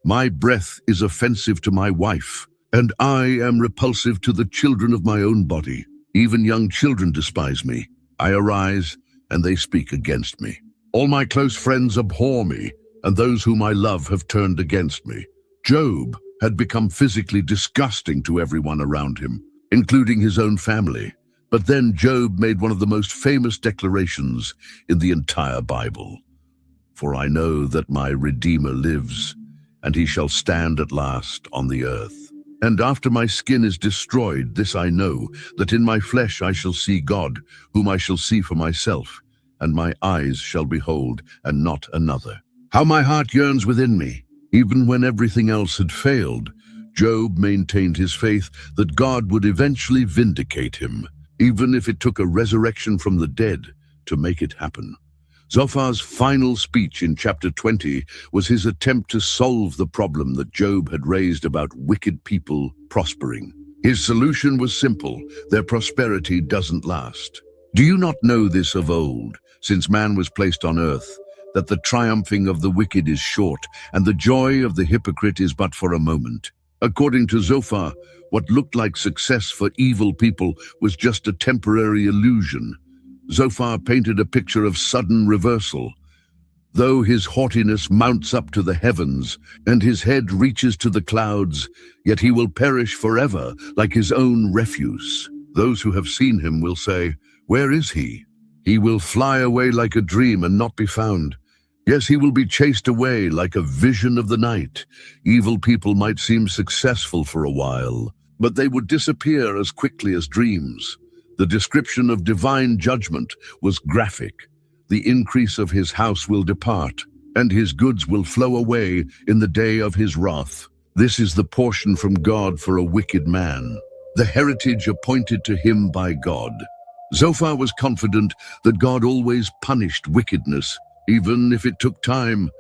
My breath is offensive to my wife, and I am repulsive to the children of my own body. Even young children despise me. I arise, and they speak against me. All my close friends abhor me, and those whom I love have turned against me. Job had become physically disgusting to everyone around him, including his own family. But then Job made one of the most famous declarations in the entire Bible. For I know that my Redeemer lives, and he shall stand at last on the earth. And after my skin is destroyed, this I know, that in my flesh I shall see God, whom I shall see for myself, and my eyes shall behold, and not another. How my heart yearns within me. Even when everything else had failed, Job maintained his faith that God would eventually vindicate him, even if it took a resurrection from the dead to make it happen. Zophar's final speech in chapter 20 was his attempt to solve the problem that Job had raised about wicked people prospering. His solution was simple: their prosperity doesn't last. Do you not know this of old, since man was placed on earth, that the triumphing of the wicked is short, and the joy of the hypocrite is but for a moment? According to Zophar, what looked like success for evil people was just a temporary illusion. Zophar painted a picture of sudden reversal. Though his haughtiness mounts up to the heavens, and his head reaches to the clouds, yet he will perish forever like his own refuse. Those who have seen him will say, "Where is he?" He will fly away like a dream and not be found. Yes, he will be chased away like a vision of the night. Evil people might seem successful for a while, but they would disappear as quickly as dreams. The description of divine judgment was graphic. The increase of his house will depart, and his goods will flow away in the day of his wrath. This is the portion from God for a wicked man, the heritage appointed to him by God. Zophar was confident that God always punished wickedness, even if it took time.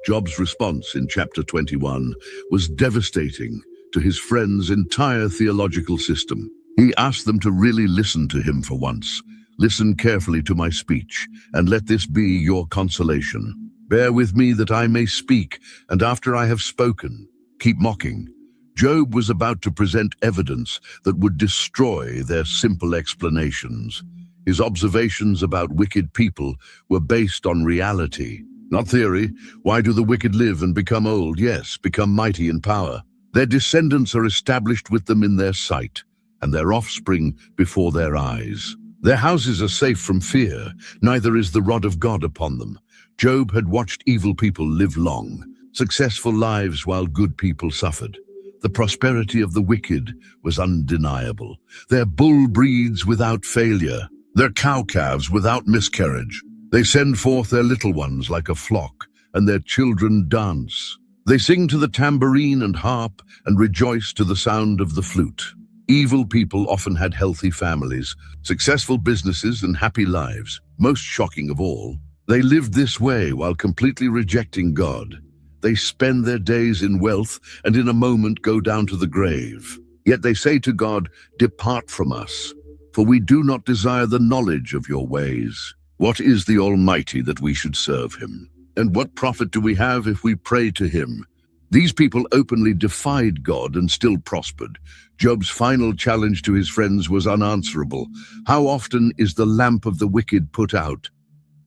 Job's response in chapter 21 was devastating to his friend's entire theological system. He asked them to really listen to him for once. Listen carefully to my speech, and let this be your consolation. Bear with me that I may speak, and after I have spoken, keep mocking. Job was about to present evidence that would destroy their simple explanations. His observations about wicked people were based on reality, not theory. Why do the wicked live and become old? Yes, become mighty in power. Their descendants are established with them in their sight, and their offspring before their eyes. Their houses are safe from fear, neither is the rod of God upon them. Job had watched evil people live long, successful lives while good people suffered. The prosperity of the wicked was undeniable. Their bull breeds without failure, their cow-calves without miscarriage. They send forth their little ones like a flock, and their children dance. They sing to the tambourine and harp, and rejoice to the sound of the flute. Evil people often had healthy families, successful businesses, and happy lives. Most shocking of all, They live this way while completely rejecting God. They spend their days in wealth and in a moment go down to the grave. Yet they say to God, "Depart from us, for we do not desire the knowledge of your ways." What is the Almighty that we should serve him? And what profit do we have if we pray to him? These people openly defied God and still prospered. Job's final challenge to his friends was unanswerable. How often is the lamp of the wicked put out?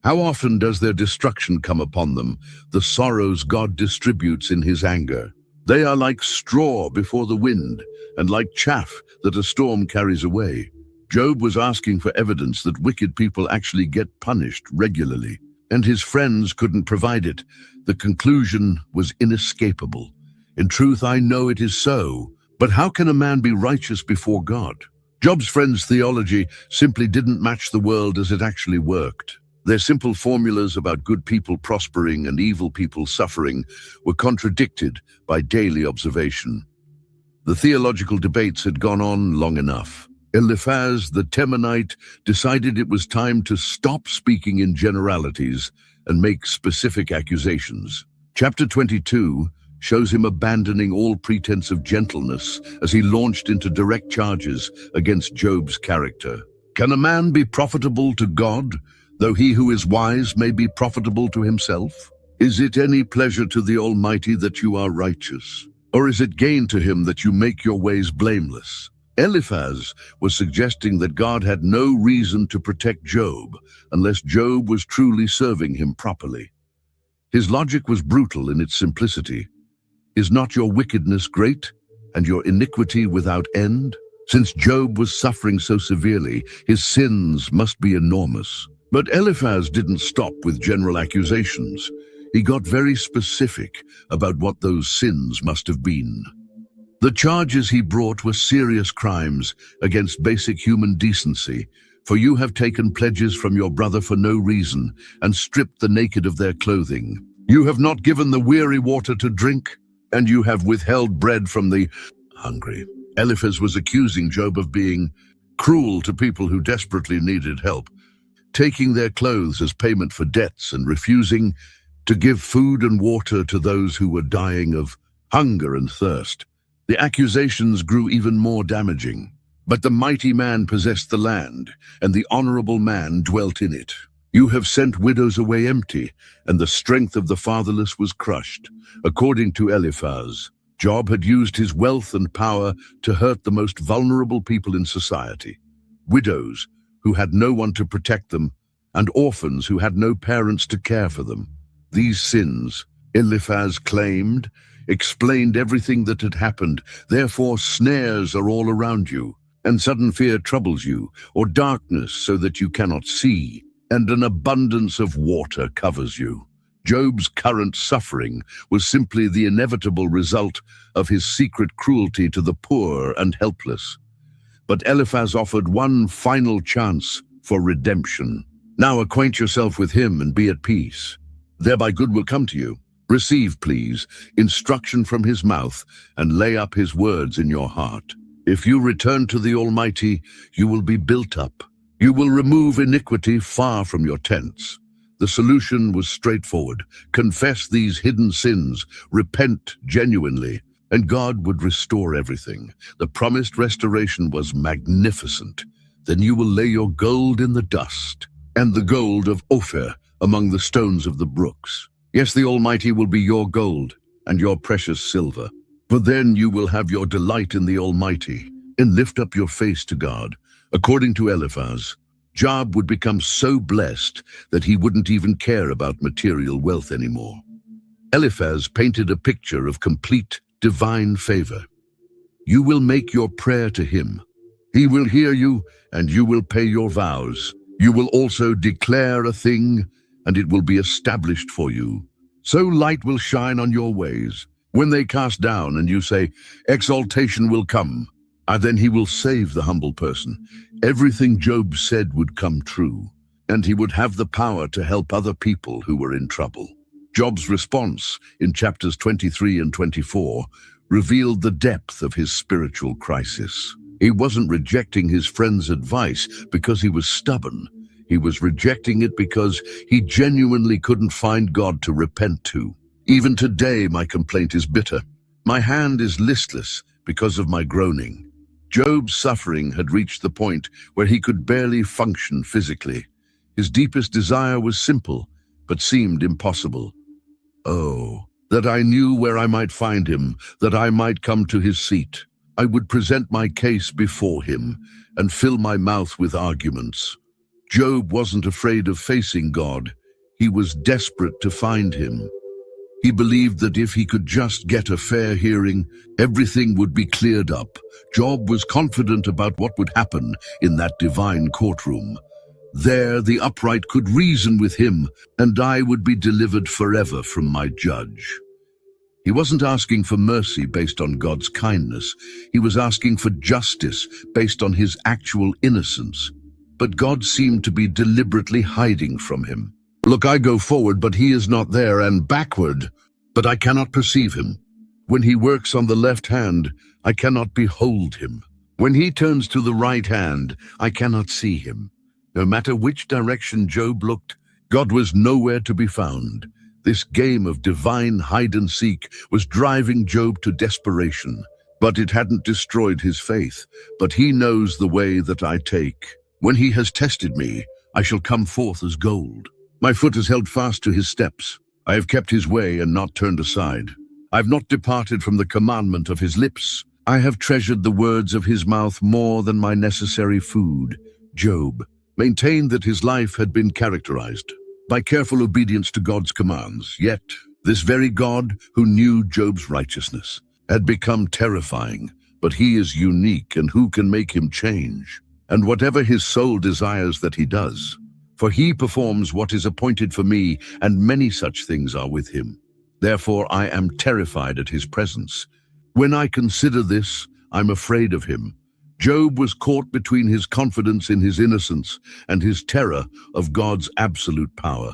How often does their destruction come upon them, the sorrows God distributes in his anger? They are like straw before the wind, and like chaff that a storm carries away. Job was asking for evidence that wicked people actually get punished regularly, and his friends couldn't provide it. The conclusion was inescapable. In truth, I know it is so, but how can a man be righteous before God? Job's friends' theology simply didn't match the world as it actually worked. Their simple formulas about good people prospering and evil people suffering were contradicted by daily observation. The theological debates had gone on long enough. Eliphaz the Temanite decided it was time to stop speaking in generalities and make specific accusations. Chapter 22 shows him abandoning all pretense of gentleness as he launched into direct charges against Job's character. Can a man be profitable to God, though he who is wise may be profitable to himself? Is it any pleasure to the Almighty that you are righteous? Or is it gain to him that you make your ways blameless? Eliphaz was suggesting that God had no reason to protect Job unless Job was truly serving him properly. His logic was brutal in its simplicity. Is not your wickedness great, and your iniquity without end? Since Job was suffering so severely, his sins must be enormous. But Eliphaz didn't stop with general accusations. He got very specific about what those sins must have been. The charges he brought were serious crimes against basic human decency, for you have taken pledges from your brother for no reason and stripped the naked of their clothing. You have not given the weary water to drink, and you have withheld bread from the hungry. Eliphaz was accusing Job of being cruel to people who desperately needed help, taking their clothes as payment for debts and refusing to give food and water to those who were dying of hunger and thirst. The accusations grew even more damaging. But the mighty man possessed the land, and the honorable man dwelt in it. You have sent widows away empty, and the strength of the fatherless was crushed. According to Eliphaz, Job had used his wealth and power to hurt the most vulnerable people in society. Widows who had no one to protect them, and orphans who had no parents to care for them. These sins, Eliphaz claimed, explained everything that had happened. Therefore snares are all around you, and sudden fear troubles you, or darkness so that you cannot see, and an abundance of water covers you. Job's current suffering was simply the inevitable result of his secret cruelty to the poor and helpless. But Eliphaz offered one final chance for redemption. Now acquaint yourself with him and be at peace. Thereby good will come to you. Receive, please, instruction from his mouth and lay up his words in your heart. If you return to the Almighty, you will be built up. You will remove iniquity far from your tents. The solution was straightforward. Confess these hidden sins, repent genuinely, and God would restore everything. The promised restoration was magnificent. Then you will lay your gold in the dust, and the gold of Ophir among the stones of the brooks. Yes, the Almighty will be your gold and your precious silver. For then you will have your delight in the Almighty, and lift up your face to God. According to Eliphaz, Job would become so blessed that he wouldn't even care about material wealth anymore. Eliphaz painted a picture of complete divine favor. You will make your prayer to him. He will hear you, and you will pay your vows. You will also declare a thing, and it will be established for you. So light will shine on your ways. When they cast down and you say, exaltation will come, and then he will save the humble person. Everything Job said would come true, and he would have the power to help other people who were in trouble. Job's response in chapters 23 and 24 revealed the depth of his spiritual crisis. He wasn't rejecting his friend's advice because he was stubborn. He was rejecting it because he genuinely couldn't find God to repent to. Even today, my complaint is bitter. My hand is listless because of my groaning. Job's suffering had reached the point where he could barely function physically. His deepest desire was simple, but seemed impossible. Oh, that I knew where I might find him, that I might come to his seat. I would present my case before him and fill my mouth with arguments. Job wasn't afraid of facing God. He was desperate to find him. He believed that if he could just get a fair hearing, everything would be cleared up. Job was confident about what would happen in that divine courtroom. There, the upright could reason with him, and I would be delivered forever from my judge. He wasn't asking for mercy based on God's kindness. He was asking for justice based on his actual innocence. But God seemed to be deliberately hiding from him. Look, I go forward, but he is not there, and backward, but I cannot perceive him. When he works on the left hand, I cannot behold him. When he turns to the right hand, I cannot see him. No matter which direction Job looked, God was nowhere to be found. This game of divine hide-and-seek was driving Job to desperation. But it hadn't destroyed his faith. But he knows the way that I take. When he has tested me, I shall come forth as gold. My foot is held fast to his steps. I have kept his way and not turned aside. I have not departed from the commandment of his lips. I have treasured the words of his mouth more than my necessary food. Job maintained that his life had been characterized by careful obedience to God's commands. Yet, this very God who knew Job's righteousness had become terrifying. But he is unique, and who can make him change? And whatever his soul desires that he does. For he performs what is appointed for me, and many such things are with him. Therefore I am terrified at his presence. When I consider this, I'm afraid of him. Job was caught between his confidence in his innocence and his terror of God's absolute power.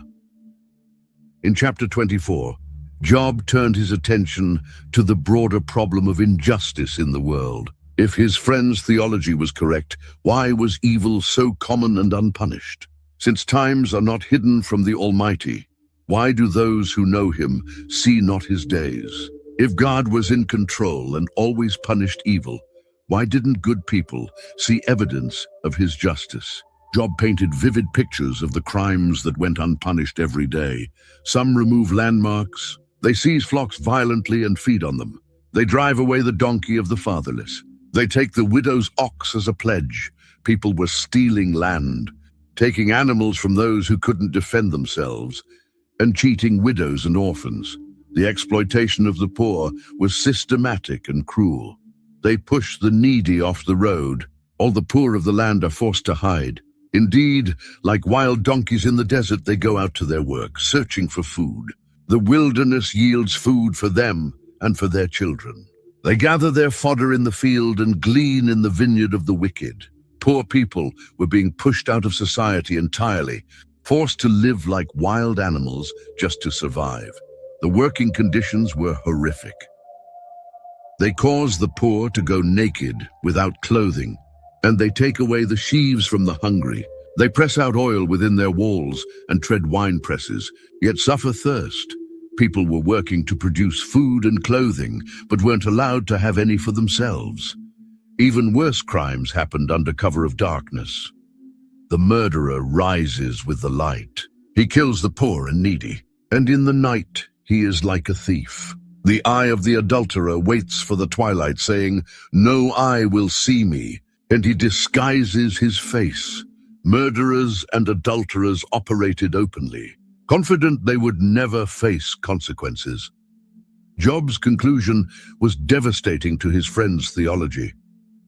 In chapter 24, Job turned his attention to the broader problem of injustice in the world. If his friend's theology was correct, why was evil so common and unpunished? Since times are not hidden from the Almighty, why do those who know him see not his days? If God was in control and always punished evil, why didn't good people see evidence of his justice? Job painted vivid pictures of the crimes that went unpunished every day. Some remove landmarks. They seize flocks violently and feed on them. They drive away the donkey of the fatherless. They take the widow's ox as a pledge. People were stealing land, taking animals from those who couldn't defend themselves, and cheating widows and orphans. The exploitation of the poor was systematic and cruel. They push the needy off the road. All the poor of the land are forced to hide. Indeed, like wild donkeys in the desert, they go out to their work, searching for food. The wilderness yields food for them and for their children. They gather their fodder in the field and glean in the vineyard of the wicked. Poor people were being pushed out of society entirely, forced to live like wild animals just to survive. The working conditions were horrific. They cause the poor to go naked without clothing, and they take away the sheaves from the hungry. They press out oil within their walls and tread wine presses, yet suffer thirst. People were working to produce food and clothing, but weren't allowed to have any for themselves. Even worse crimes happened under cover of darkness. The murderer rises with the light. He kills the poor and needy, and in the night he is like a thief. The eye of the adulterer waits for the twilight, saying, "No eye will see me," and he disguises his face. Murderers and adulterers operated openly, confident they would never face consequences. Job's conclusion was devastating to his friend's theology.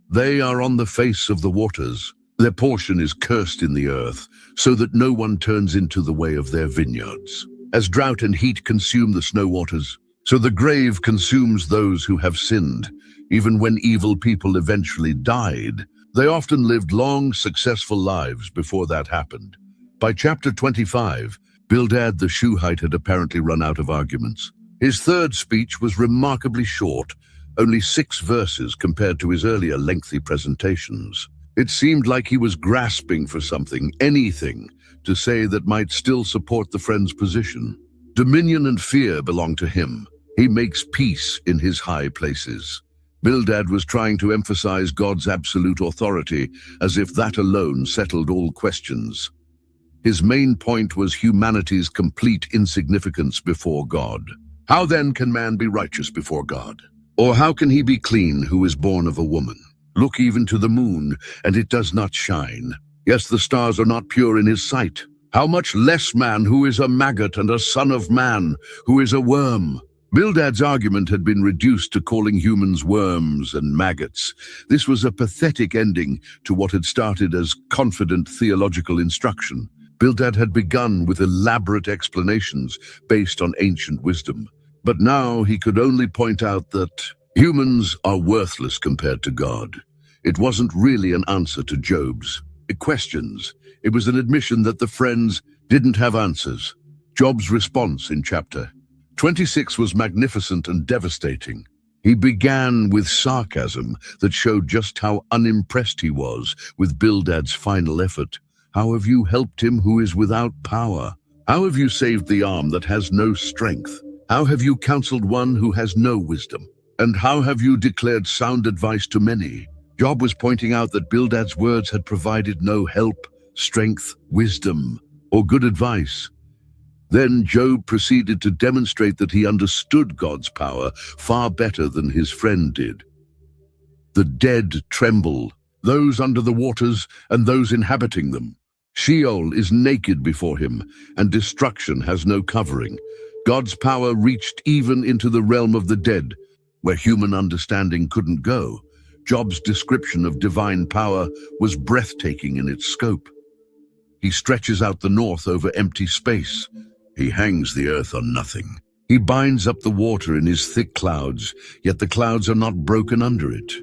They are on the face of the waters. Their portion is cursed in the earth, so that no one turns into the way of their vineyards. As drought and heat consume the snow waters, so the grave consumes those who have sinned. Even when evil people eventually died, they often lived long, successful lives before that happened. By chapter 25, Bildad the Shuhite had apparently run out of arguments. His third speech was remarkably short, only 6 verses compared to his earlier lengthy presentations. It seemed like he was grasping for something, anything, to say that might still support the friend's position. Dominion and fear belong to him. He makes peace in his high places. Bildad was trying to emphasize God's absolute authority, as if that alone settled all questions. His main point was humanity's complete insignificance before God. How then can man be righteous before God? Or how can he be clean who is born of a woman? Look even to the moon, and it does not shine. Yes, the stars are not pure in his sight. How much less man who is a maggot and a son of man, who is a worm? Bildad's argument had been reduced to calling humans worms and maggots. This was a pathetic ending to what had started as confident theological instruction. Bildad had begun with elaborate explanations based on ancient wisdom. But now he could only point out that humans are worthless compared to God. It wasn't really an answer to Job's questions. It was an admission that the friends didn't have answers. Job's response in chapter 26 was magnificent and devastating. He began with sarcasm that showed just how unimpressed he was with Bildad's final effort. How have you helped him who is without power? How have you saved the arm that has no strength? How have you counseled one who has no wisdom? And how have you declared sound advice to many? Job was pointing out that Bildad's words had provided no help, strength, wisdom, or good advice. Then Job proceeded to demonstrate that he understood God's power far better than his friend did. The dead tremble, those under the waters and those inhabiting them. Sheol is naked before him, and destruction has no covering. God's power reached even into the realm of the dead, where human understanding couldn't go. Job's description of divine power was breathtaking in its scope. He stretches out the north over empty space. He hangs the earth on nothing. He binds up the water in his thick clouds, yet the clouds are not broken under it.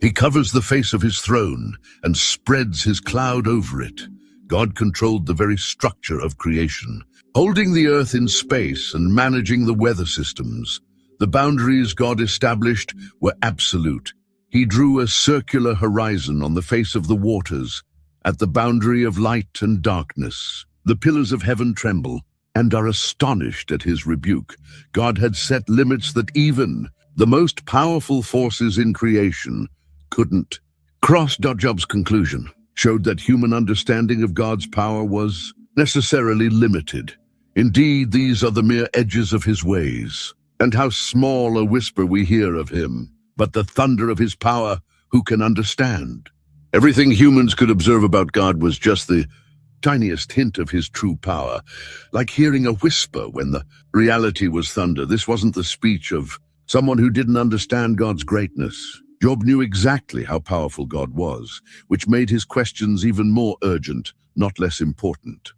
He covers the face of his throne and spreads his cloud over it. God controlled the very structure of creation, holding the earth in space and managing the weather systems. The boundaries God established were absolute. He drew a circular horizon on the face of the waters, at the boundary of light and darkness. The pillars of heaven tremble and are astonished at his rebuke. God had set limits that even the most powerful forces in creation couldn't cross. Job's conclusion showed that human understanding of God's power was necessarily limited. Indeed, these are the mere edges of his ways, and how small a whisper we hear of him. But the thunder of his power, who can understand? Everything humans could observe about God was just the tiniest hint of his true power, like hearing a whisper when the reality was thunder. This wasn't the speech of someone who didn't understand God's greatness. Job knew exactly how powerful God was, which made his questions even more urgent, not less important.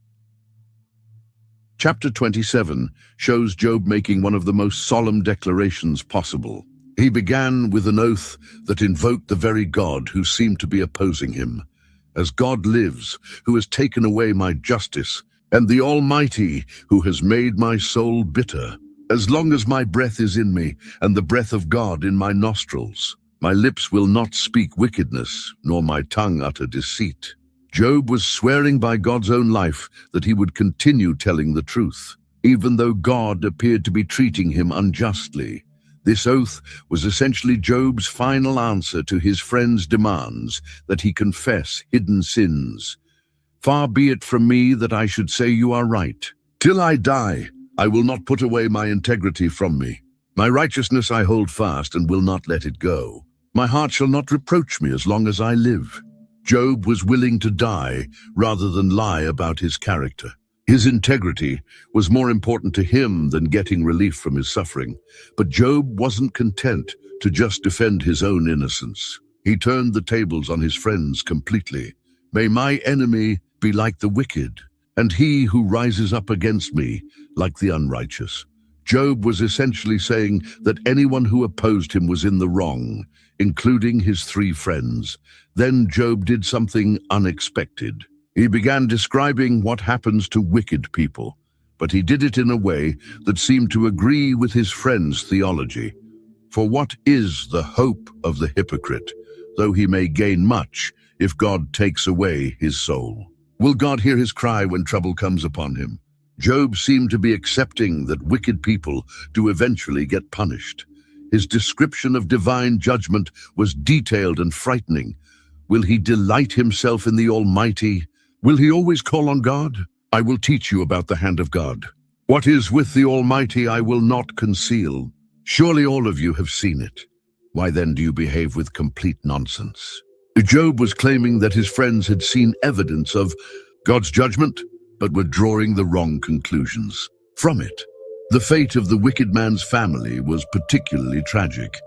Chapter 27 shows Job making one of the most solemn declarations possible. He began with an oath that invoked the very God who seemed to be opposing him. As God lives, who has taken away my justice, and the Almighty, who has made my soul bitter. As long as my breath is in me, and the breath of God in my nostrils, my lips will not speak wickedness, nor my tongue utter deceit. Job was swearing by God's own life that he would continue telling the truth, even though God appeared to be treating him unjustly. This oath was essentially Job's final answer to his friend's demands that he confess hidden sins. Far be it from me that I should say you are right. Till I die, I will not put away my integrity from me. My righteousness I hold fast and will not let it go. My heart shall not reproach me as long as I live. Job was willing to die rather than lie about his character. His integrity was more important to him than getting relief from his suffering. But Job wasn't content to just defend his own innocence. He turned the tables on his friends completely. May my enemy be like the wicked, and he who rises up against me like the unrighteous. Job was essentially saying that anyone who opposed him was in the wrong, including his three friends. Then Job did something unexpected. He began describing what happens to wicked people, but he did it in a way that seemed to agree with his friend's theology. For what is the hope of the hypocrite, though he may gain much if God takes away his soul? Will God hear his cry when trouble comes upon him? Job seemed to be accepting that wicked people do eventually get punished. His description of divine judgment was detailed and frightening. Will he delight himself in the Almighty? Will he always call on God? I will teach you about the hand of God. What is with the Almighty I will not conceal. Surely all of you have seen it. Why then do you behave with complete nonsense? Job was claiming that his friends had seen evidence of God's judgment, but were drawing the wrong conclusions from it. The fate of the wicked man's family was particularly tragic.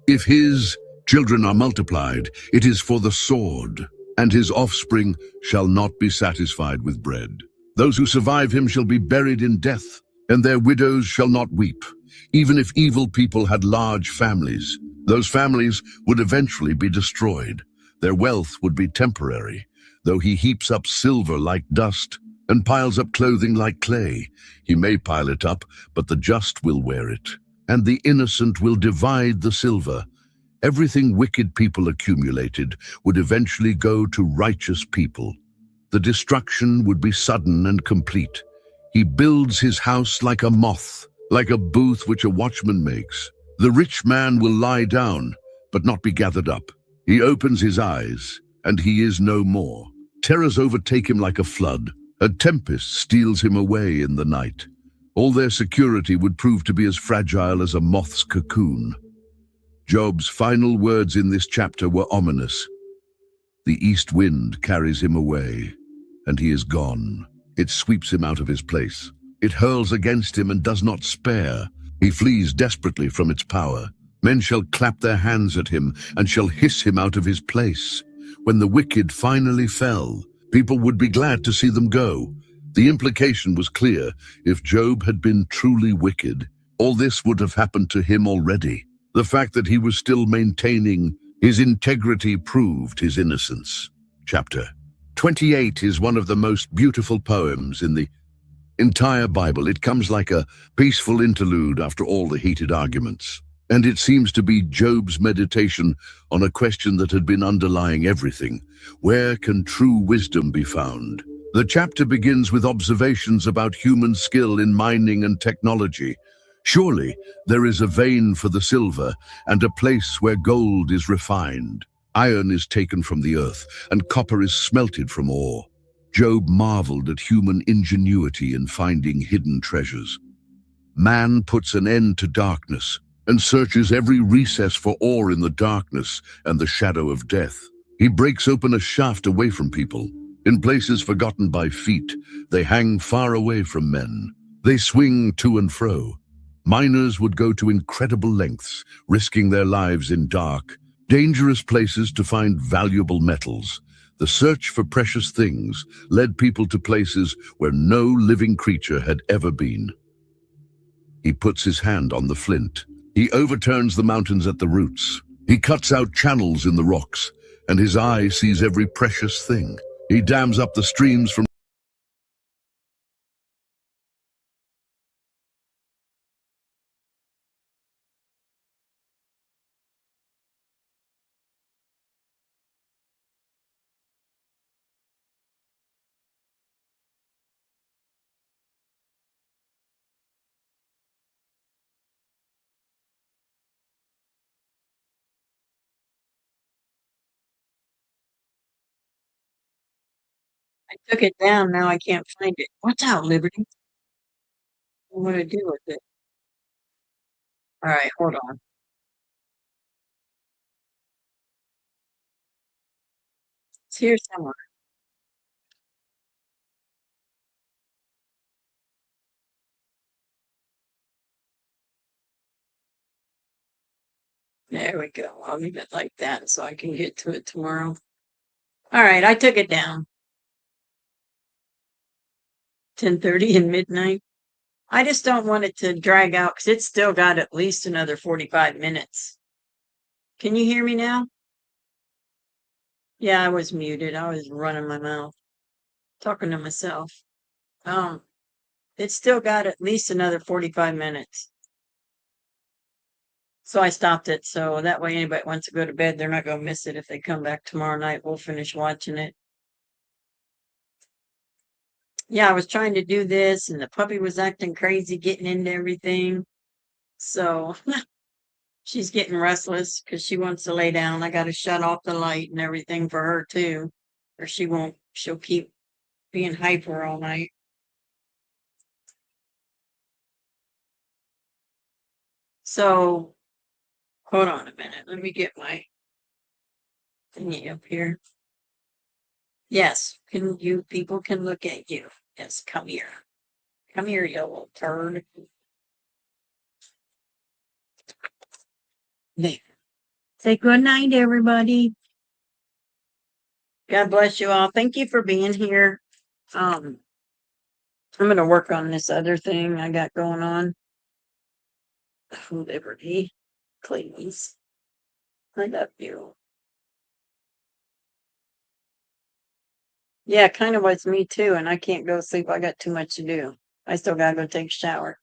If his children are multiplied, it is for the sword, and his offspring shall not be satisfied with bread. Those who survive him shall be buried in death, and their widows shall not weep. Even if evil people had large families, those families would eventually be destroyed. Their wealth would be temporary. Though he heaps up silver like dust and piles up clothing like clay, he may pile it up, but the just will wear it, and the innocent will divide the silver. Everything wicked people accumulated would eventually go to righteous people. The destruction would be sudden and complete. He builds his house like a moth, like a booth which a watchman makes. The rich man will lie down, but not be gathered up. He opens his eyes, and he is no more. Terrors overtake him like a flood. A tempest steals him away in the night. All their security would prove to be as fragile as a moth's cocoon. Job's final words in this chapter were ominous. The east wind carries him away, and he is gone. It sweeps him out of his place. It hurls against him and does not spare. He flees desperately from its power. Men shall clap their hands at him and shall hiss him out of his place. When the wicked finally fell, people would be glad to see them go. The implication was clear. If Job had been truly wicked, all this would have happened to him already. The fact that he was still maintaining his integrity proved his innocence. Chapter 28 is one of the most beautiful poems in the entire Bible. It comes like a peaceful interlude after all the heated arguments. And it seems to be Job's meditation on a question that had been underlying everything. Where can true wisdom be found? The chapter begins with observations about human skill in mining and technology. Surely there is a vein for the silver and a place where gold is refined. Iron is taken from the earth and copper is smelted from ore. Job marveled at human ingenuity in finding hidden treasures. Man puts an end to darkness and searches every recess for ore in the darkness and the shadow of death. He breaks open a shaft away from people. In places forgotten by feet, they hang far away from men. They swing to and fro. Miners would go to incredible lengths, risking their lives in dark, dangerous places to find valuable metals. The search for precious things led people to places where no living creature had ever been. He puts his hand on the flint. He overturns the mountains at the roots. He cuts out channels in the rocks, and his eye sees every precious thing. He dams up the streams from I took it down, now I can't find it. What's out, Liberty? What do I do with it? All right, hold on. It's here somewhere. There we go. I'll leave it like that so I can get to it tomorrow. All right, I took it down. 10:30 and midnight. I just don't want it to drag out because it's still got at least another 45 minutes. Can you hear me now? Yeah, I was muted. I was running my mouth, talking to myself. It's still got at least another 45 minutes. So I stopped it. So that way anybody wants to go to bed, they're not going to miss it. If they come back tomorrow night, we'll finish watching it. yeah, I was trying to do this and the puppy was acting crazy, getting into everything. So she's getting restless because she wants to lay down. I got to shut off the light and everything for her too, or she'll keep being hyper all night. So hold on a minute. Let me get my thingy up here. Yes, people can look at you. Yes, come here. Come here, you little turd. There. Say good night, everybody. God bless you all. Thank you for being here. I'm gonna work on this other thing I got going on. Liberty, please. I love you. Yeah, kind of was me too, and I can't go to sleep. I got too much to do. I still gotta go take a shower.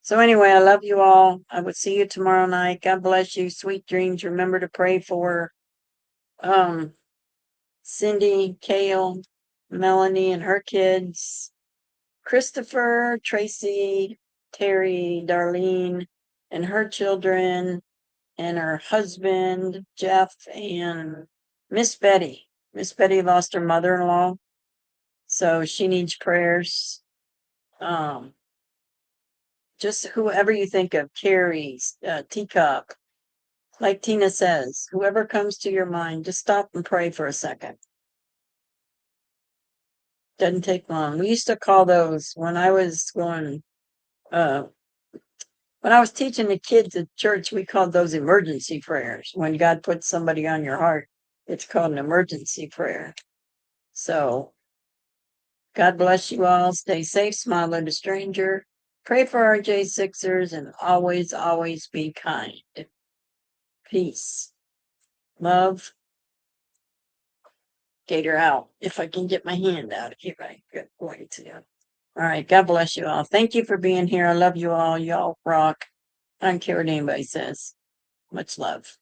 So anyway, I love you all. I will see you tomorrow night. God bless you. Sweet dreams. Remember to pray for Cindy, Kale, Melanie and her kids, Christopher, Tracy, Terry, Darlene and her children, and her husband, Jeff, and Miss Betty. Miss Betty lost her mother-in-law, so she needs prayers. Just whoever you think of, Carrie, Teacup, like Tina says, whoever comes to your mind, just stop and pray for a second. Doesn't take long. We used to call those when I was going, when I was teaching the kids at church, we called those emergency prayers. When God puts somebody on your heart, it's called an emergency prayer. So God bless you all. Stay safe, smile at a stranger. Pray for our J6ers and always, always be kind. Peace. Love. Gator out. If I can get my hand out, if I get going to. All right. God bless you all. Thank you for being here. I love you all. Y'all rock. I don't care what anybody says. Much love.